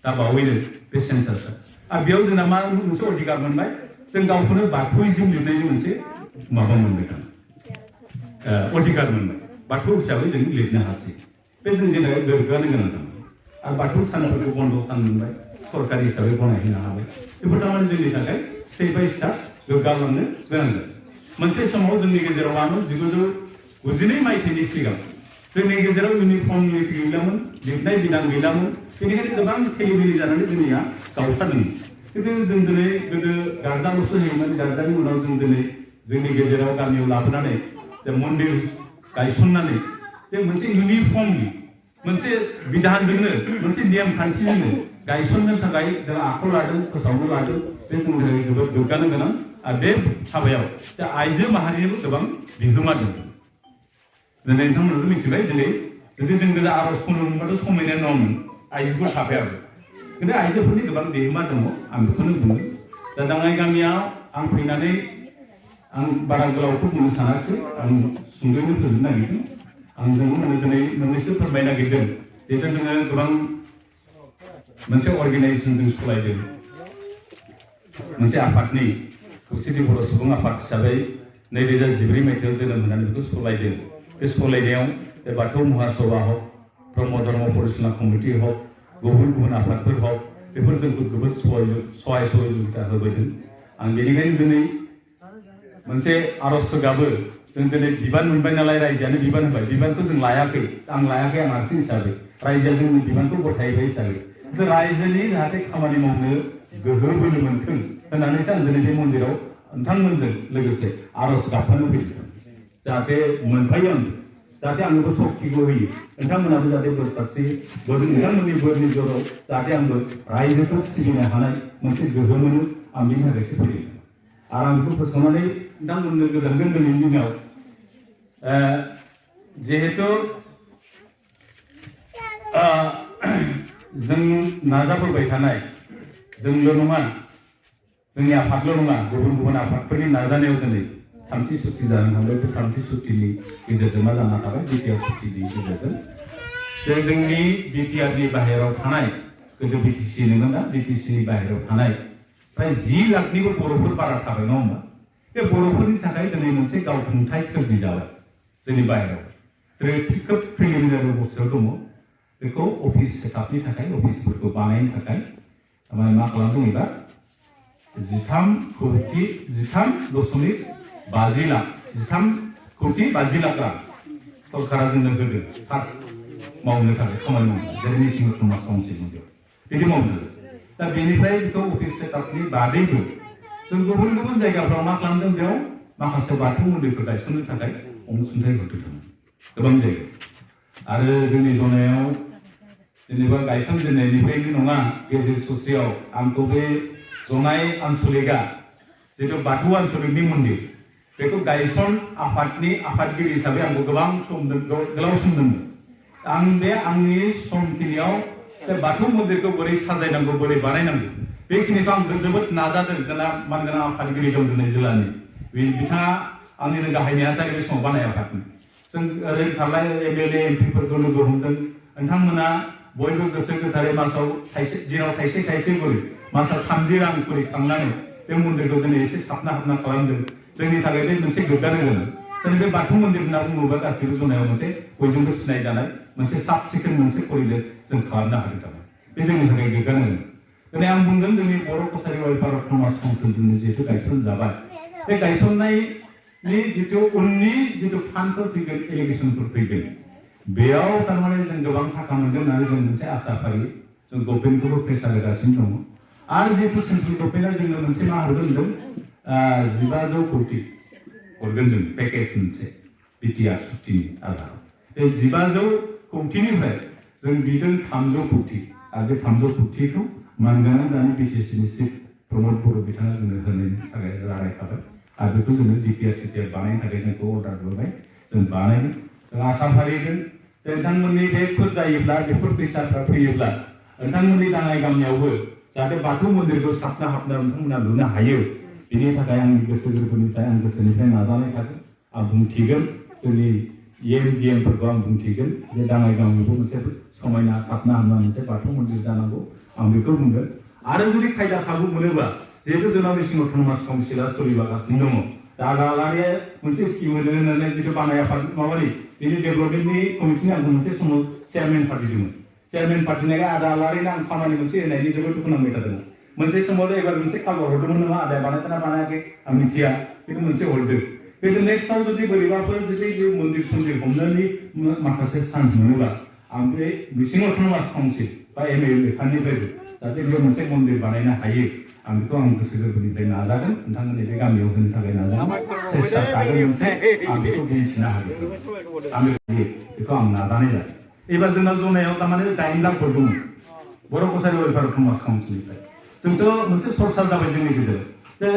दा बावैनो बे सेन्सासआ आरो बेयाव जोंना मा मोनसे अधिकार मोनबाय जों गावखौनो बाथौइजम लिरनायनि मोनसे माबा मोनबाय अधिकार मोनबाय बाथौ हिसाबै जों लिरनो हासै बे जोंनि थाखाय गोग्गानो गोनांथार आरो बाथौ सानफोरखौ बन्द' सान मोनबाय सरकारि हिसाबै गनायहोनो हाबाय बेफोर थारमाने जोंनि थाखाय स्टेप बाय स्टेप गोग्गालांनो गोनां जायो मोनसे समाव जोंनि गेजेराव मामोन 1992 मायथाइनि सिगां जोंनि गेजेराव इउनिफर्म गैलामोन लिरनाय बिदां गैलामोन बेनिखायनो गोबां खेलिमेलि जानानै जोंनिया गावस्रादोंमोन खिन्थु जों दिनै गोदो गार्जाल'सो होयोमोन गार्जानि उनाव जों दिनै जोंनि गेजेराव गामियाव लाबोनानै मन्दिर गायसननानै जे मोनसे इउनिफर्मलि मोनसे बिधानजोंनो मोनसे नेम खान्थिजोंनो गायसननो थाखाय जों आखायाव लादों फोसावनो लादों बे जोंनि थाखाय जोबोद गोग्गानो गोनां आरो बे हाबायाव आइजो माहारिनिबो गोबां बिहोमा दं दिनै नोंथांमोनाबो मिथिबाय दिनै जुदि जों गोजा आर'ज खनो मोनबाथ' समायनाय नङामोन आइजोफोर थाफायाबो खिन्थु आइजोफोरनि गोबां बिहोमा दङ आं बेखौनो बुङो दा दाङाइ गामियाव आं फैनानै आं बारा गोलावखौ बुंनो सानाखै आं सुंद'यैनो फोजोबनो नागिरदों आं जों दिनै मोननैसो फोरमायनो नागिरदों जिहेतु जोङो गोबां मोनसे अर्गेनाइजेसन जों सालायदों मोनसे आफादनि खौसेथि बर' सुबुं आफाद हिसाबै 2014 मायथाइयाव जोनोम होनानै बेखौ सालायदों बे सालायनायाव बे बाथौ महासभा हक ब्रह्म धर्म परिचालना कमिटि हक गुबुन गुबुन आफादफोर हक बेफोर जोंखौ जोबोद सहाय सहयोगिता होबोदों आं बेनिखायनो दिनै मोनसे आर'ज गाबो जों दिनै बिबान मोनबाय नालाय रायजोआनो बिबान होबाय बिबानखौ जों लायाखै आं हारसिं हिसाबै रायजोआ जोंनि बिबानखौ गथायबाय हिसाबै रायजोनि जाहाथे खामानि मावनो गोहो बोलो मोनथों होननानैसो आं दिनै बे मन्दिराव नोंथांमोनजों लोगोसे आर'ज गाबफानो फैदों जाहाथे मोनफायो आं जाहाथे आंनोबो सक्तिखौ होयो नोंथांमोनाबो जाहाथे बोर सारस्रियो नोंथांमोननि बोरनि जराव जाहाथे आंबो रायजोखौ सिबिनो हानाय मोनसे गोहो मोनो आं बेनि थाखायसो फैदों आरो आं बेखौ फोसावनानै नोंथांमोननो गोजोनगोन दिनैनि दिनाव जिहेतु जों नाजाबोबाय थानाय जोंल' नङा जोंनि आफादल' नङा गुबुन गुबुन आफादफोरनि नाजानायाव दिनै थामथि सुक्ति जानो थांबाय बे थामथि सुक्तिनि गेजेरजों मा जाना थाबाय बिटिआर सुक्तिनि गेजेरजों जोंनि बिटिआरनि बाहेरायाव थानाय गोदो बिटिसि नोंगोन ना बिटिसिनि बाहेरायाव थानाय फ्राय 10 लाखनिबो बर'फोर बारा थाबाय नङा होमबा बे बर'फोरनि थाखाय दिनै मोनसे गावखुंथाय सोरजिजाबाय जोंनि बाहेरायाव खोब प्रिलिमिनारि अबस्थायाव दङ बेखौ अफिस सेटआपनि थाखाय अफिसफोरखौ बानायनो थाखाय माने मा खालामदों एबा 13.50 लाख रां सरकारा जोंनो होदों फार्स्ट मावनो थाखाय खामानि मावनो जेरै मिथिं समाज काउन्सिल बिदि मावनो दा बेनिफ्राय बेखौ अफिस सेटआपनि बादैबो जों गुबुन गुबुन जायगाफ्राव मा खालामदों बेयाव माखासे बाथौ मन्दिरफोर गायसननो थाखाय अनसुंथाइ होदों गोबां जायगायाव आरो जोंनि जनायाव जेनेबा गायसनजेननायनिफ्रायनो नङा गेजेर ससेयाव आंखौ बे जनाय आन्सलिकआ जितु बाथौ आन्सलिकनि मन्दिर बेखौ गायसन आफादनि आफादगिरि हिसाबै आंखौ गोबां सम गोलाव सम दोनदों आं बे आंनि समखिनियाव बे बाथौ मन्दिरखौ बोरै साजायनांगौ बोरै बानायनांगौ बेखिनिखौ आं जोबोद नाजादों जोंना मानगोनां आफादगिरि दं दिनै जिल्लानि बिथाङा आंनिनो गाहाय नेहाथारि बे समाव बानाय आफादनि जों ओरै थाबाय एमएलए एमपिफोरखौ लोगो हमदों नोंथांमोना बयबो गोसो गोथारै मासाव दिनाव थाइसे करि मासाव 30 रां करि खांनानै बे मन्दिरखौ दिनै एसे साबना हाबना खालामदों जोंनि थाखाय बे मोनसे गोग्गानो गोनां जोंनि बे बाथौ मन्दिर होनना बुङोबा गासैबो जनायाव मोनसे बयजोंबो सिनायजानाय मोनसे साब सिखोन मोनसे परिबेस जों खालामनो हादों थाबाय बे जोंनि थाखाय गोग्गानो गोनां दिनै आं बुंगोन जोंनि बर' कसारि वेलफेयार समाज काउन्सिल जोंनि जिहेतु गायसनजाबाय बे गायसननायनि जितु उननि जितु फान्डफोर फैगोन एलिगेसनफोर फैगोन बेयाव थारमाने जों गोबां थाखा मोनगोन होननानै जों मोनसे आसा फारियो जों गभर्नमेन्टखौबो प्रेसार होगासिनो दङ आरो जिहेतु सेन्ट्रेल गभर्नमेन्टआ जोंनो मोनसे मा हरगोन होनदों 1500 कोटि हरगोन जों पेकेज मोनसे बिटिआर सुक्तिनि आधाराव बे 1500 कोटिनिफ्राय जों बिदों 300 कोटि आरो बे 300 कोटिखौ मानगोनां दानि बिटिसिनि चिफ प्रमद बर' बिथाङा जोंनो होनायनि थाखाय रायखाबाय आरो बेखौ जोङो डिपिआर सिटिआर बानायनो थाखाय जोंखौ अर्डार होबाय जों बानायगोन जों आसा फारिगोन नोंथांमोननि बे जायोब्ला बेफोर फैसाफ्रा फैयोब्ला नोंथांमोननि दाङाइ गामियावबो जाहाथे बाथौ मन्दिरखौ साबना हाबना नोंथांमोना लुनो हायो बिनि थाखाय आंनि गोसो गोरबोनिफ्राय आं गोसोनिफ्राय नाजानाय थागोन आं बुंथिगोन जोंनि एमजिएमफोरखौ आं बुंथिगोन जे दाङाइ गामियावबो मोनसे समायना साबना हाबना मोनसे बाथौ मन्दिर जानांगौ आं बेखौ बुंगोन आरो जुदि खायदा खाबु मोनोबा जिहेतु जोंनाव मेसिं अट'नमास काउन्सिला सोलिगासिनो दङ दा दालारिया मोनसे स्किम होनो होननानै जितु बानाय आफाद माबानि बिनि डेभेलपमेन्टनि कमिटिनि आंखौ मोनसे समाव चेयारमेन पार्टिदोंमोन चेयारमेन पार्टिनाया आदा आलारिनो आं खामानि मोनसे होनायनि जोबोद दुखु नांबाय थादोंमोन मोनसे समाव एबार मोनसे कालर हरदोंमोन नङा आदाया बानायदोंना बानायाखै आं मिथिया खिन्थु मोनसे हरदों खिन्थु नेक्स्टआव जुदि बोरैबाफोर जुदि बे मन्दिर सन्दिर हमनायनि माखासे चान्स मोनोबा आं बे मिसिं अट'नमास काउन्सिल बा एमएलए फान्डनिफ्रायबो जाहाथे बेयाव मोनसे मन्दिर बानायनो हायो आं बेखौ आं गोसो गोरबोनिफ्राय नाजागोन नोंथांमोननि बे गामियाव होनो थाखाय नाजागोन सेस्था थागोन मोनसे आं बेखौ बुंथिनो हागोन बेखौ आं नाजानाय जागोन एबार जोंना जनायाव थारमाने 8 लाखफोर दङ बर' कसारि वेलफेयार समाज काउन्सिलनिफ्राय जोंथ' मोनसे सरसा जाबाय जोंनि गेजेराव जे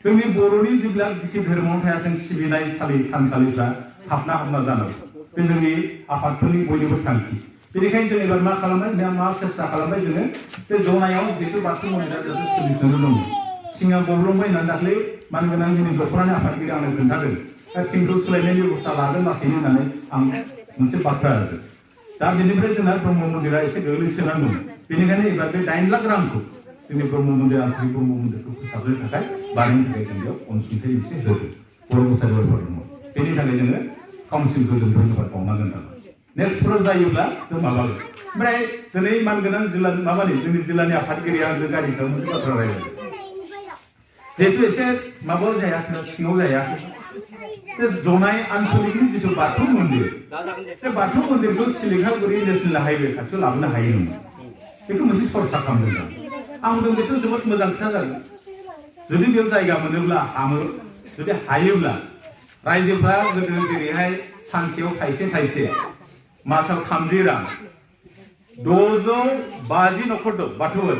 जोंनि बर'नि जेब्ला जिखि धोरोमाव थायाथों सिबिनाय थानसालिफ्रा साबना हाबना जानांगौ बे जोंनि आफादफोरनि बयनिबो थांखि बेनिखायनो जों एबार मा खालामबाय मा सेस्था खालामबाय जोङो बे जनायाव जितु बाथौ मन्दिरा जाहाथे सोलिथ'नो दङ थिङा गब्लंबाय होननानै दाख्लै मानगोनां जोंनि दख'रानि आफादगिरि आंनो खोन्थादों दा थिंखौ सोलायनायनि बेबस्था लागोन लासैनो होननानै आं मोनसे बाथ्रा होदों दा बेनिफ्राय जोंना ब्रह्म मन्दिरा एसे गोग्लैसोनानै दं बेनिखायनो एबार बे 8 लाख रांखौ जोंनि ब्रह्म मन्दिर आन्सलिक ब्रह्म मन्दिरखौ फोसाबनो थाखाय बानायनो थाखाय जों बेयाव अनसुंथाइ एसे होदों बर' कसारि वेलफेयार दङ बेनि थाखाय जोङो काउन्सिलखौ जों धन्यबाद बावनांगोन थारमाने नेक्स्टफोर जायोब्ला जों माबागोन ओमफ्राय दिनै मानगोनां जिल्ला माबानि जोंनि जिल्लानि आफादगिरिया आंजों गारि सायाव मोनसे बाथ्रा रायलायदों जिहेतु एसे माबायाव जायाखै सिङाव जायाखै बे जनाय आन्सलिकनि जितु बाथौ मन्दिर बे बाथौ मन्दिरखौ सिलिखागुरि नेसनेल हाइवे खाथियाव लाबोनो हायो नङा बेखौ मोनसे सरसा खालामदों आं बुंदों बेथ' जोबोद मोजां खोथा जागोन जुदि बेयाव जायगा मोनोब्ला हामो जुदि हायोब्ला रायजोफ्रा गोदो जेरैहाय सानसेयाव थाइसे मासाव 30 रां 650 न'खर दं बाथौआव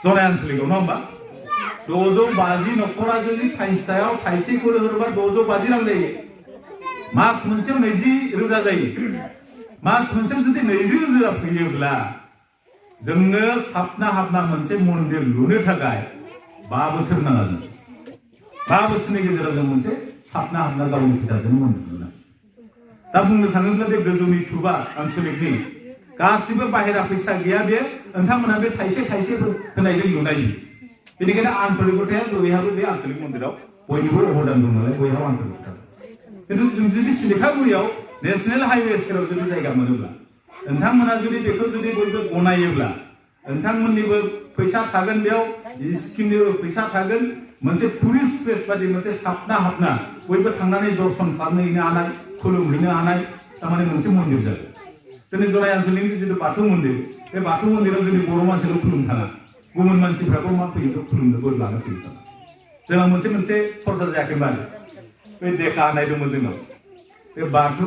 जनाय आन्सलिकआव नङा होमबा 650 न'खरा जुदि थाइसेयाव थाइसेखौ होनोबा 650 रां जायो मास मोनसेयाव 20,000 जायो मास मोनसेयाव जुदि 20,000 फैयोब्ला जोंनो साबना हाबना मोनसे मन्दिर लुनो थाखाय 5 बोसोर नाङा 5 बोसोरनि गेजेराव जों मोनसे साबना हाबना गावनि फैसाजों मोनदोंमोन दा बुंनो थाङोब्ला बे गोजौनि थुबा आनसलिकनि गासिबो बाहेरा फैसा गैया बे नोंथांमोना बे थाइसे थाइसे होनायजों लुनाय बेनिखायनो आनसलिकताया बयहाबो बे आनसलिक मन्दिराव बयनिबो अबदान दं नालाय बयहाबो आनसलिकता खिन्थु जों जुदि सिलेखागुरियाव नेशनेल हाइवे सेराव जुदि जायगा मोनोब्ला नोंथांमोना जुदि बेखौ जुदि बयबो गनायोब्ला नोंथांमोननिबो फैसा थागोन बेयाव स्किमनिबो फैसा थागोन मोनसे टुरिस्ट प्लेस बादि मोनसे साबना हाबना बयबो थांनानै दर्शन खालामहैनो हानाय खुलुमहैनो हानाय थारमाने मोनसे मन्दिर जागोन दिनै जनाय आनसलिकनि जितु बाथौ मन्दिर बे बाथौ मन्दिराव जुदि बर' मानसिल' खुलुमनो थाङा गुबुन मानसिफ्राबो मा फैयो खुलुमनो बोर लानो फैयो जोंहा मोनसे सरसा जायाखैमोन आरो बे देखा होनाय दंमोन जोंनाव बे बाथौ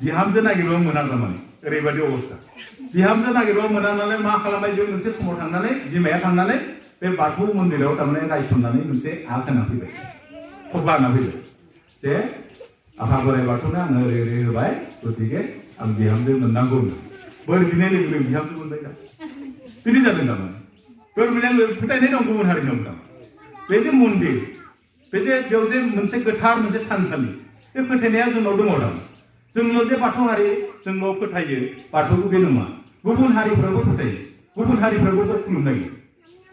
बिहामजो नागिरबाबो मोना थारमाने ओरैबायदि अबस्था बिहामजो नागिरबाबो मोना नालाय मा खालामबाय जों मोनसे समाव थांनानै बिमाया थांनानै बे बाथौ मन्दिराव थारमाने रायसननानै मोनसे होना फैबाय खबा होना फैबाय जे आफा बोराइ बाथौनो आङो ओरै ओरै होबाय गतिके आं बिहामजो मोननांगौ बोर बिनाय लोगो लोगो बिहामजो मोनबाय दा बिदि जादों थारमाने बोर बिनाय फोथायनाय दं गुबुन हारिनाव बे जे मन्दिर बे जे बेयाव जे मोनसे गोथार मोनसे थानसालि बे फोथायनाया जोंनाव दङ दा जोंल' जे बाथौ हारि जोंल' फोथायो बाथौखौ बे नङा गुबुन हारिफ्राबो फोथायो गुबुन हारिफ्राबो खुलुमनाय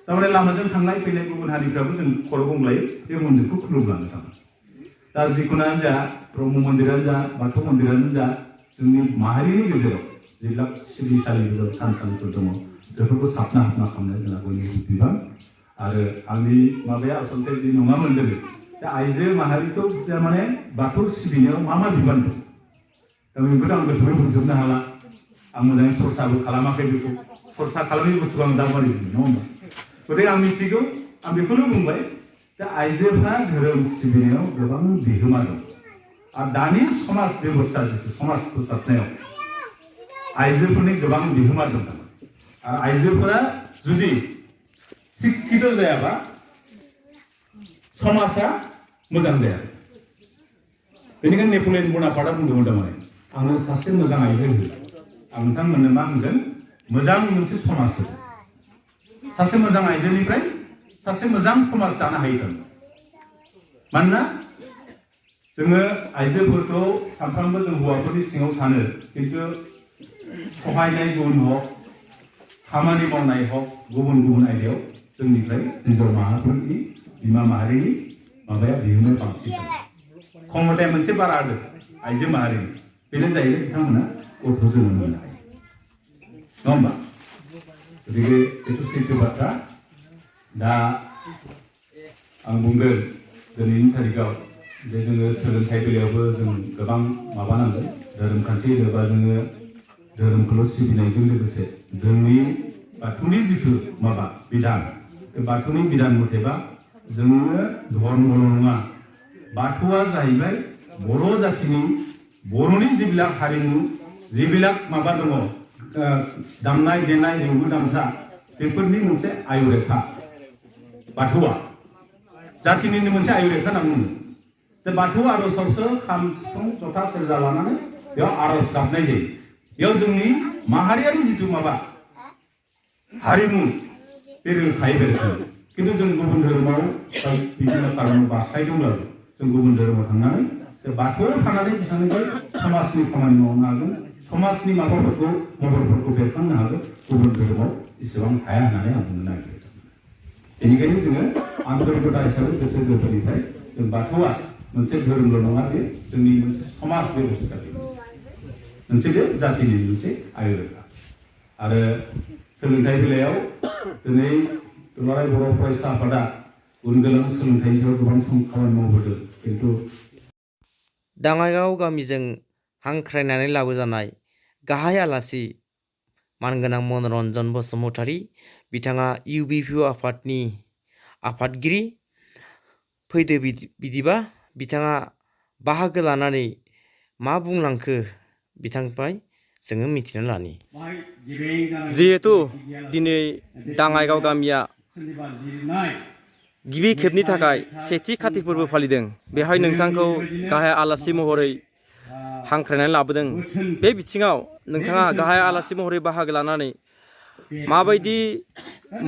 थारमाने लामाजों थांनाय फैनाय गुबुन हारिफ्राबो जों खर' गंलायो बे मन्दिरखौ खुलुमलाङो थारमाने दा जिखुनुआनो जा ब्रह्म मन्दिरानो जा बाथौ मन्दिरानो जा जोंनि माहारिनि गेजेराव जेब्ला सिबिसालिफोर थानसालिफोर दङ बेफोरखौ साबना हाबना खालामनाय जोंहा बयनिबो बिबान आरो आंनि माबाया आसलथे बे नङामोन गोदो दा आइजो माहारिखौ थारमाने बाथौ सिबिनायाव मा बिबान दं दा बेखौथ' आं गोथौयै बुंजोबनो हाला आं मोजाङै सरसाबो खालामाखै बेखौ सरसा खालामै बुस्थुखौ आं दा मारै बुंनो नङा होमबा गतिके आं मिथिगौ आं बेखौनो बुंबाय दा आइजोफ्रा धोरोम सिबिनायाव गोबां बिहोमा दं आरो दानि समाज बेबस्था जिथु समाज फोसाबनायाव आइजोफोरनि गोबां बिहोमा दं आरो आइजोफोरा जुदि शिक्षित जायाबा समाजा मोजां जाया बेनिखायनो नेपलियन बनापार्टआ बुंदोंमोन थारमाने आंनो सासे मोजां आइजो हो आं नोंथांमोननो मा होनगोन मोजां मोनसे समाज हो सासे मोजां आइजोनिफ्राय सासे मोजां समाज दानो हायो थारमाने मानोना जोङो आइजोफोरखौ सानफ्रामबो जों हौवाफोरनि सिङाव थानो खिन्थु सहायनाय गुन हक खामानि मावनाय हक गुबुन गुबुन आयदायाव जोंनिफ्राय हिन्जाव माहारिफोरनि बिमा माहारिनि माबाया बिहोमाया बांसिन क्षमताया मोनसे बारा होदों आइजो माहारिनि बेनो जाहैबाय बिथांमोना गथ' जोनोम होनो हायो नङा होमबा गतिके बेथ' सैथो बाथ्रा दा आं बुंगोन दिनैनि थारिखआव जे जोङो सोलोंथाइ बेलायावबो जों गोबां माबानांगोन धोरोमखान्थि होनोबा जोङो धोरोमखौल' सिबिनायजों लोगोसे जोंनि बाथौनि जिथु माबा बिधान बे बाथौनि बिधान मथेबा जोङो धर्मल' नङा बाथौआ जाहैबाय बर' जाथिनि बर'नि जिबिलाक हारिमु जिबिलाक माबा दङ दामनाय देनाय रिंगु दामसा बेफोरनि मोनसे आयुरेखा बाथौआ जातिनिनो मोनसे आयुरेखा होनना बुङो दा बाथौ आर'जआवसो खाम सिफुं जथा सेरजा लानानै बेयाव आर'ज गाबनाय जायो बेयाव जोंनि माहारियारि जिथु माबा हारिमु बे रोंखायो बेरखायो खिन्थु जों गुबुन धोरोमाव बिभिन्न कारनाव बास्लायदोंब्लाबो जों गुबुन धोरोमाव थांनानै बाथौआव थानानै जेसेबांनाखि समाजनि खामानि मावनो हागोन समाजनि माबाफोरखौ महरफोरखौ बेरखांनो हागोन गुबुन धोरोमाव इसेबां हाया होननानै आं बुंनो नागिरो बेनिखायनो जोङो आन्तरिकता हिसाबै गोसो गोरबोनिफ्राय जों बाथौआ मोनसे धोरोमल' नङा बे जोंनि मोनसे समाज बेबस्था मोनसे बे जातिनि मोनसे आयुरेखा आरो सोलोंथाइ बेलायाव दिनै दुलाराय बर' फरायसा आफादा उन गोनां सोलोंथाइनि सायाव गोबां सम खामानि मावबोदों खिन्थु दाङाइगाव गामिजों हांख्रायनानै लाबोजानाय गाहाय आलासि मानगोनां मनरन्जन बसुमतारी बिथाङा इउबिपिअ आफादनि आफादगिरि फैदो बिदिबा बिथाङा बाहागो लानानै मा बुंलांखो बिथांनिफ्राय जोङो मिथिना लानि जिहेतु दिनै दाङाइगाव गामिया गिबि खेबनि थाखाय सेथि काति फोरबो फालिदों बेवहाय नोंथांखौ गाहाय आलासि महरै हांख्रायनानै लाबोदों बे बिथिङाव नोंथाङा गाहाय आलासि महरै बाहागो लानानै माबायदि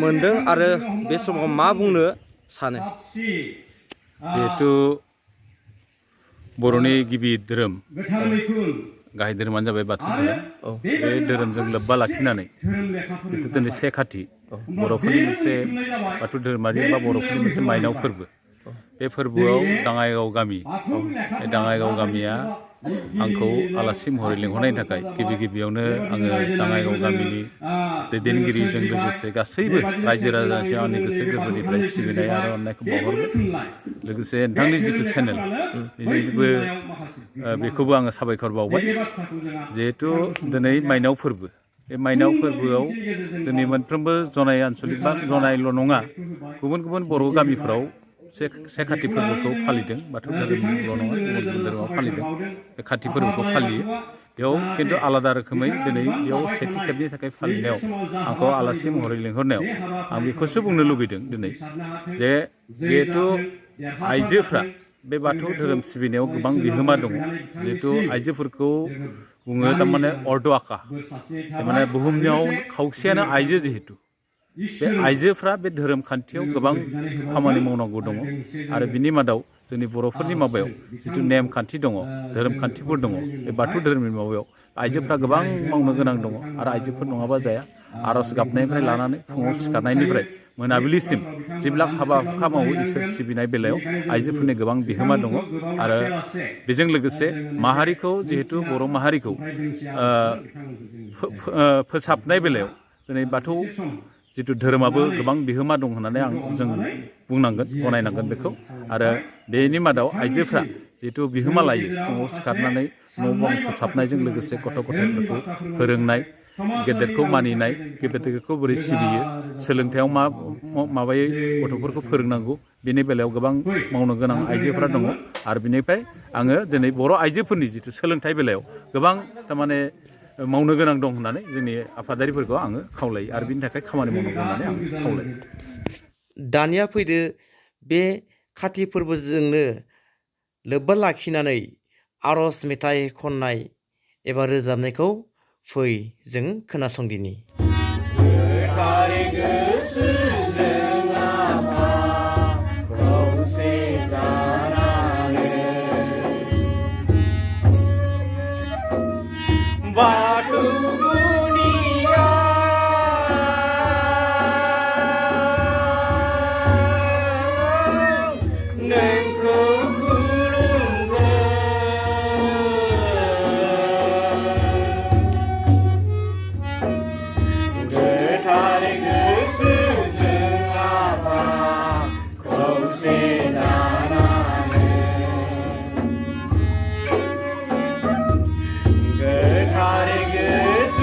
मोनदों आरो बे समाव मा बुंनो सानो जिहेतु बर'नि गिबि धोरोम गाहाय धोरोमानो जाबाय बाथौ धोरोम बे धोरोमजों लोब्बा लाखिनानै जिहेतु दिनै से खाथि बर'फोरनि मोनसे बाथौ धोरोमारि बा बर'फोरनि मोनसे माइनाव फोरबो बे फोरबोआव दाङाइगाव गामि बे दाङाइगाव गामिया आंखौ आलासि महरै लिंहरनायनि थाखाय गिबियावनो आङो दाङाइगाव गामिनि दैदेनगिरिजों लोगोसे गासैबो रायजो राजानि आंनि गोसो गोरबोनिफ्राय सिबिनाय आरो अननायखौ बावहरबाय लोगोसे नोंथांनि जिथु चेनेल बेनिबो बेखौबो आङो साबायखर बावबाय जिहेतु दिनै माइनाव फोरबो बे माइनाव फोरबोआव जोंनि मोनफ्रोमबो जनाय आन्सलिक बा जनायल' नङा गुबुन गुबुन बर' गामिफोराव से खाथि फोरबोखौ फालिदों बाथौ धोरोमल' नङा गुबुन गुबुन धोरोमाव फालिदों बे खाथि फोरबोखौ फालियो बेयाव खिन्थु आलादा रोखोमै दिनै बेयाव सेथि खेबनि थाखाय फालिनायाव आंखौ आलासि महरै लिंहरनायाव आं बेखौसो बुंनो लुबैदों दिनै जे जिहेतु आइजोफ्रा बे बाथौ धोरोम सिबिनायाव गोबां बिहोमा दङ जिहेतु आइजोफोरखौ बुङो थारमाने अर्ध आखा थारमाने बुहुमनियाव खावसेयानो आइजो जिहेतु बे आइजोफ्रा बे धोरोम खान्थियाव गोबां खामानि मावनांगौ दङ आरो बिनि मादाव जोंनि बर'फोरनि माबायाव जिथु नेम खान्थि दङ धोरोम खान्थिफोर दङ बे बाथौ धोरोमनि माबायाव आइजोफ्रा गोबां मावनो गोनां दङ आरो आइजोफोर नङाबा जाया आर'ज गाबनायनिफ्राय लानानै फुङाव सिखारनायनिफ्राय मोनाबिलिसिम जेब्ला हाबा हुखा मावो इसोर सिबिनाय बेलायाव आइजोफोरनि गोबां बिहोमा दङ आरो बेजों लोगोसे माहारिखौ जिहेतु बर' माहारिखौ फोसाबनाय बेलायाव दिनै बाथौ जिथु धोरोमाबो गोबां बिहोमा दं होननानै जों बुंनांगोन गनायनांगोन बेखौ आरो बेनि मादाव आइजोफ्रा जिहेतु बिहोमा लायो फुङाव सिखारनानै न' बां फोसाबनायजों लोगोसे गथ' गथायफोरखौ फोरोंनाय गेदेरखौ मानिनाय गेदेरखौ बोरै सिबियो सोलोंथायाव माबायै गथ'फोरखौ फोरोंनांगौ बेनि बेलायाव गोबां मावनो गोनां आइजोफोरा दङ आरो बिनिफ्राय आङो दिनै बर' आइजोफोरनि जिथु सोलोंथाइ बेलायाव गोबां थारमाने मावनो गोनां दं होननानै जोंनि आफादारिफोरखौ आङो खावलायो आरो बिनि थाखाय खामानि मावनांगौ होननानै आं खावलायो दानिया फैदो बे खाथि फोरबोजोंनो लोब्बा लाखिनानै आर'ज मेथाइ खननाय एबा रोजाबनायखौ फै जों खोनासंदिनि गोथार गोसो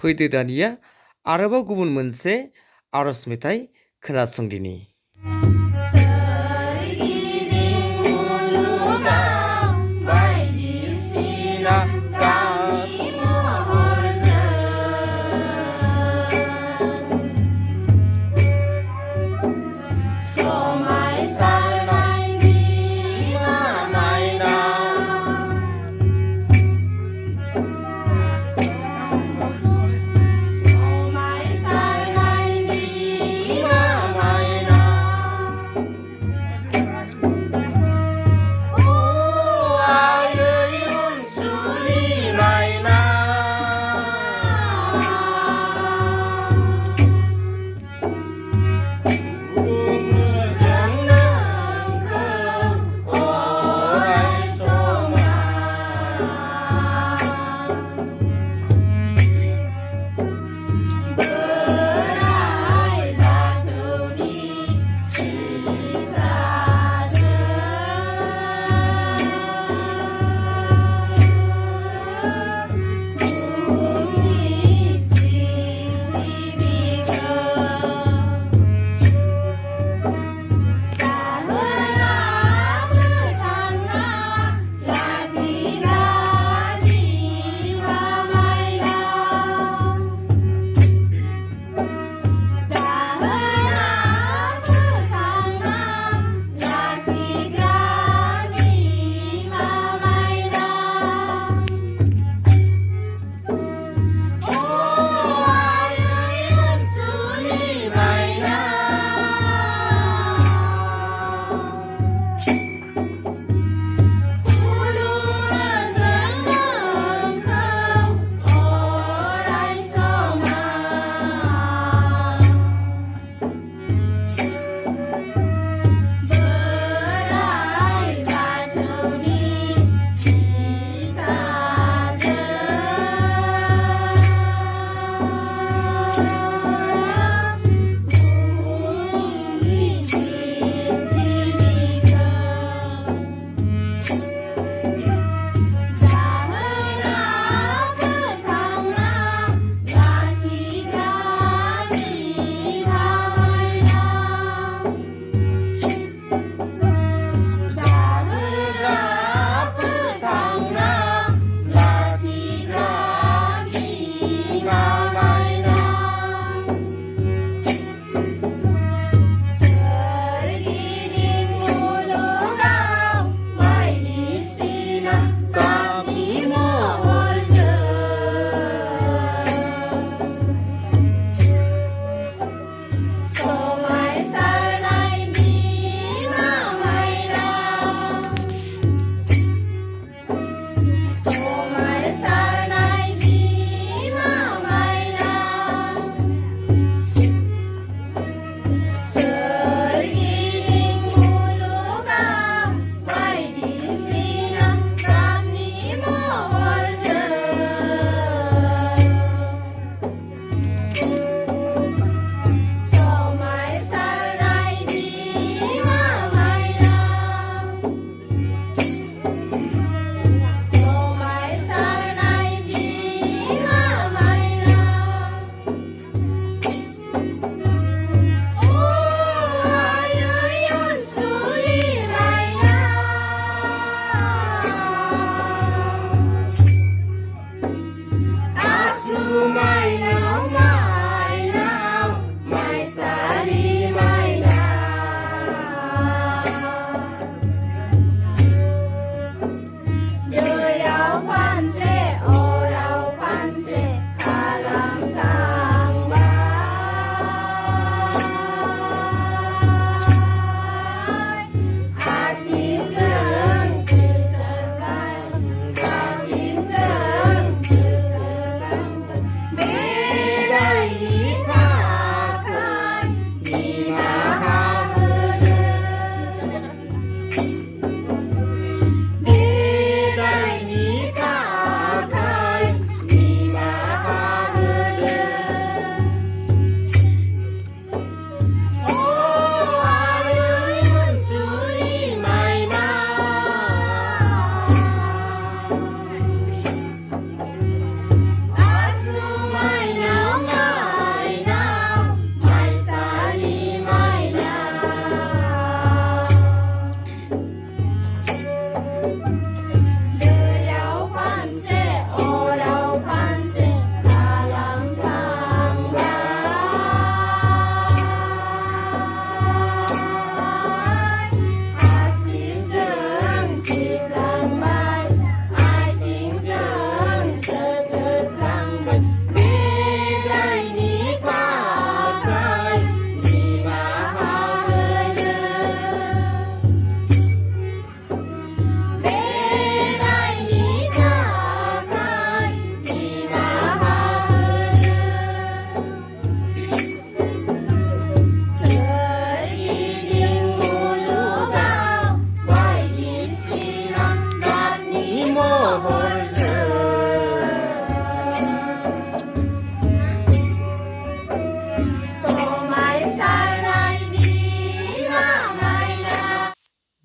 फैदो दानिया आरोबाव गुबुन मोनसे आर'ज मेथाइ खोनासंदिनि।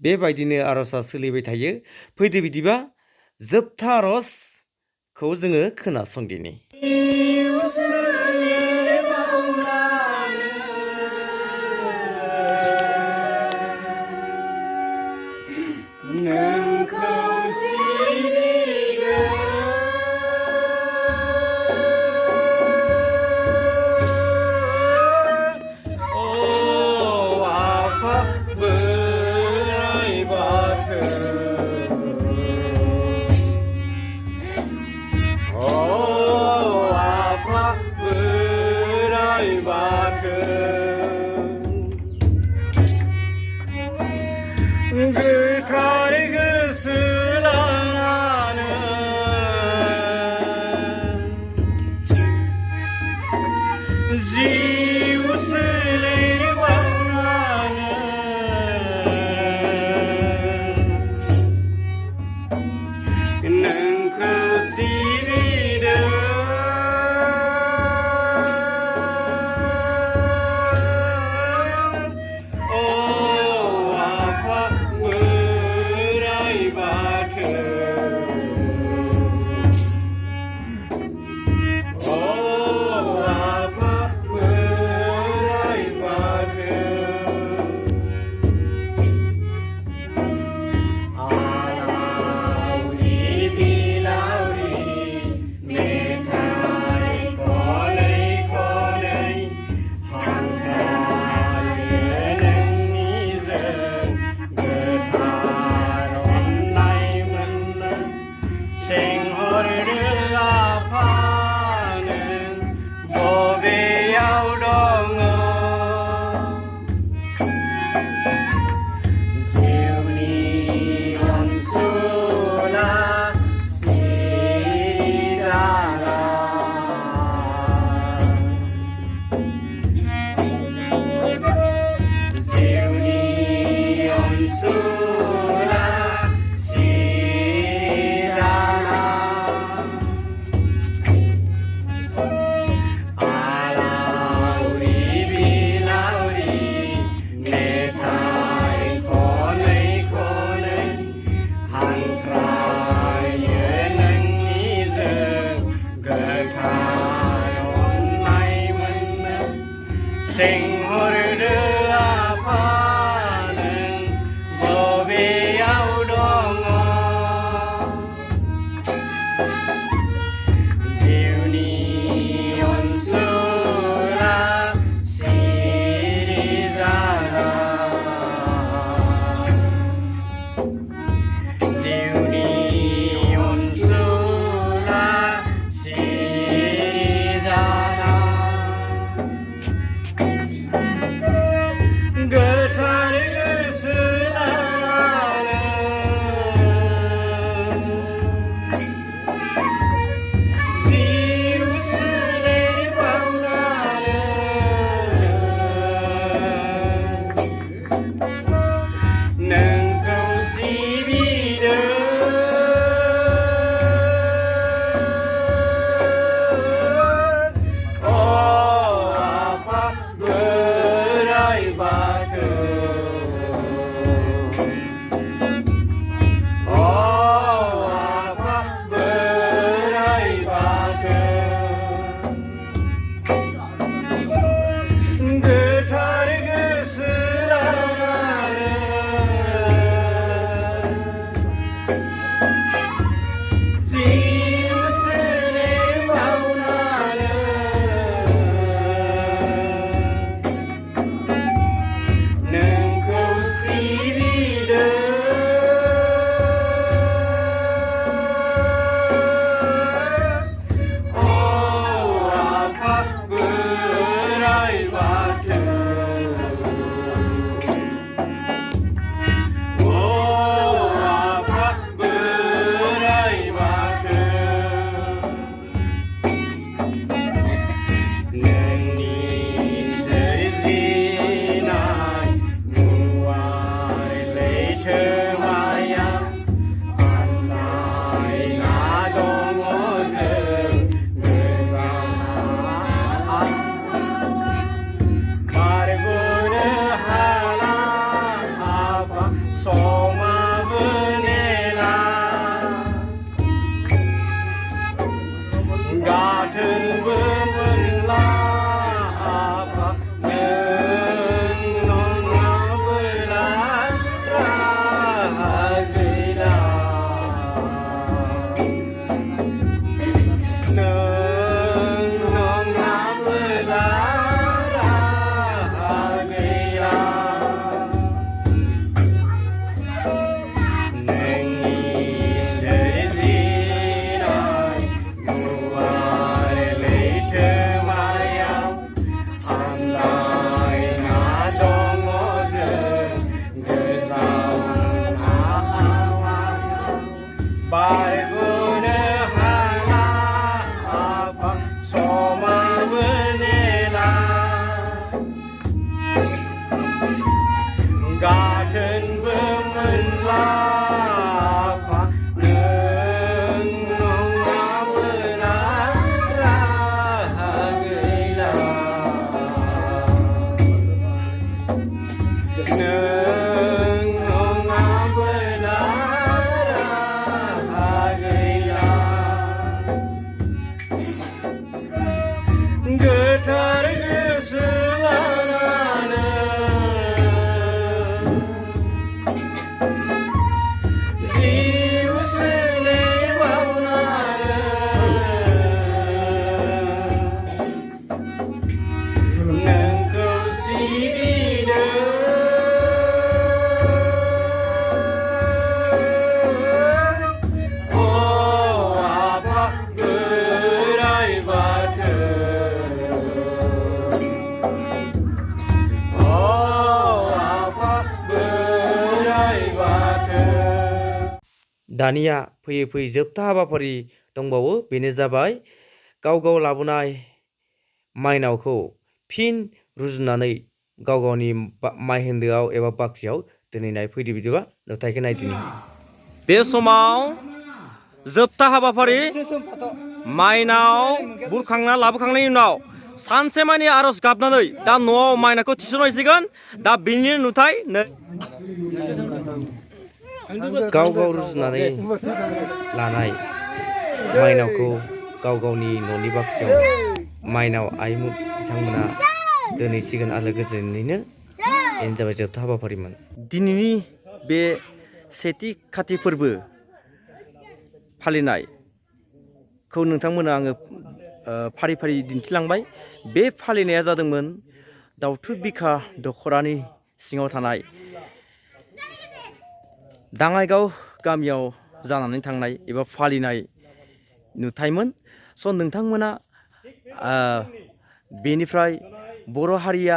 बेबायदिनो आर'जआ सोलिबाय थायो। फैदो बिदिबा जोबथा आर'जखौ जोङो खोनासंदिनि। गोथार गोसो लानानै जिउ सोलेरबावनानै नोंखौ सिबिदों Senghordo apa neng bobeau dongo Ziuni onsula sirizana Ziuni onsula sirizana गोथार गोसो लानानै जिउ सोलेर बावनानै नोंखौ सिबिदों अ आफा बोराइ बाथौ अ आफा बोराइ बाथौ। दानिया फैयै फैयै जोबथा हाबाफारि दंबावो बेनो जाबाय गाव गाव लाबोनाय माइनावखौ फिन रुजुनानै गाव गावनि माइहेन्दोआव एबा बाख्रियाव दोनहैनाय। फैदो बिदिबा नुथायखौ नायदिनि। बे समाव जोबथा हाबाफारि माइनाव बुरखांना लाबोखांनायनि उनाव सानसेमानि आरज गाबनानै दा न'आव माइनावखौ थिसनहैसिगोन। दा बिनि नुथाय गाव गाव रुजुनानै लानाय माइनावखौ गाव गावनि न'नि बाख्रियाव माइनाव आइ बिथांमोना दोनहैसिगोन आलो गोजोनैनो। बेनो जाबाय जोबथा हाबाफारिमोन। दिनैनि बे सेथि खाथि फोरबो फालिनायखौ नोंथांमोना आङो फारि फारि दिन्थिलांबाय। बे फालिनाया जादोंमोन दाउथु बिखा दख'रानि सिङाव थानाय दाङाइगाव गामियाव जानानै थांनाय एबा फालिनाय नुथायमोन। स' नोंथांमोना बेनिफ्राय बर' हारिया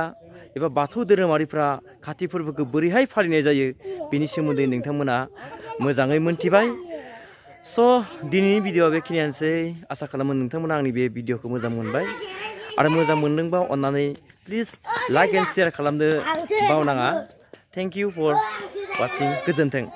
एबा बाथौ धोरोमारिफ्रा खाथि फोरबोखौ बोरैहाय फालिनाय जायो बेनि सोमोन्दै नोंथांमोना मोजाङै मोनथिबाय। स' दिनैनि भिडिअ'आ बेखिनियानोसै। आसा खालामो नोंथांमोना आंनि बे भिडिअ'खौ मोजां मोनबाय आरो मोजां मोनदोंबा अन्नानै प्लिज लाइक एन्ड शेयार खालामनो बावनाङा। Thank you for watching. गोजोन्थों।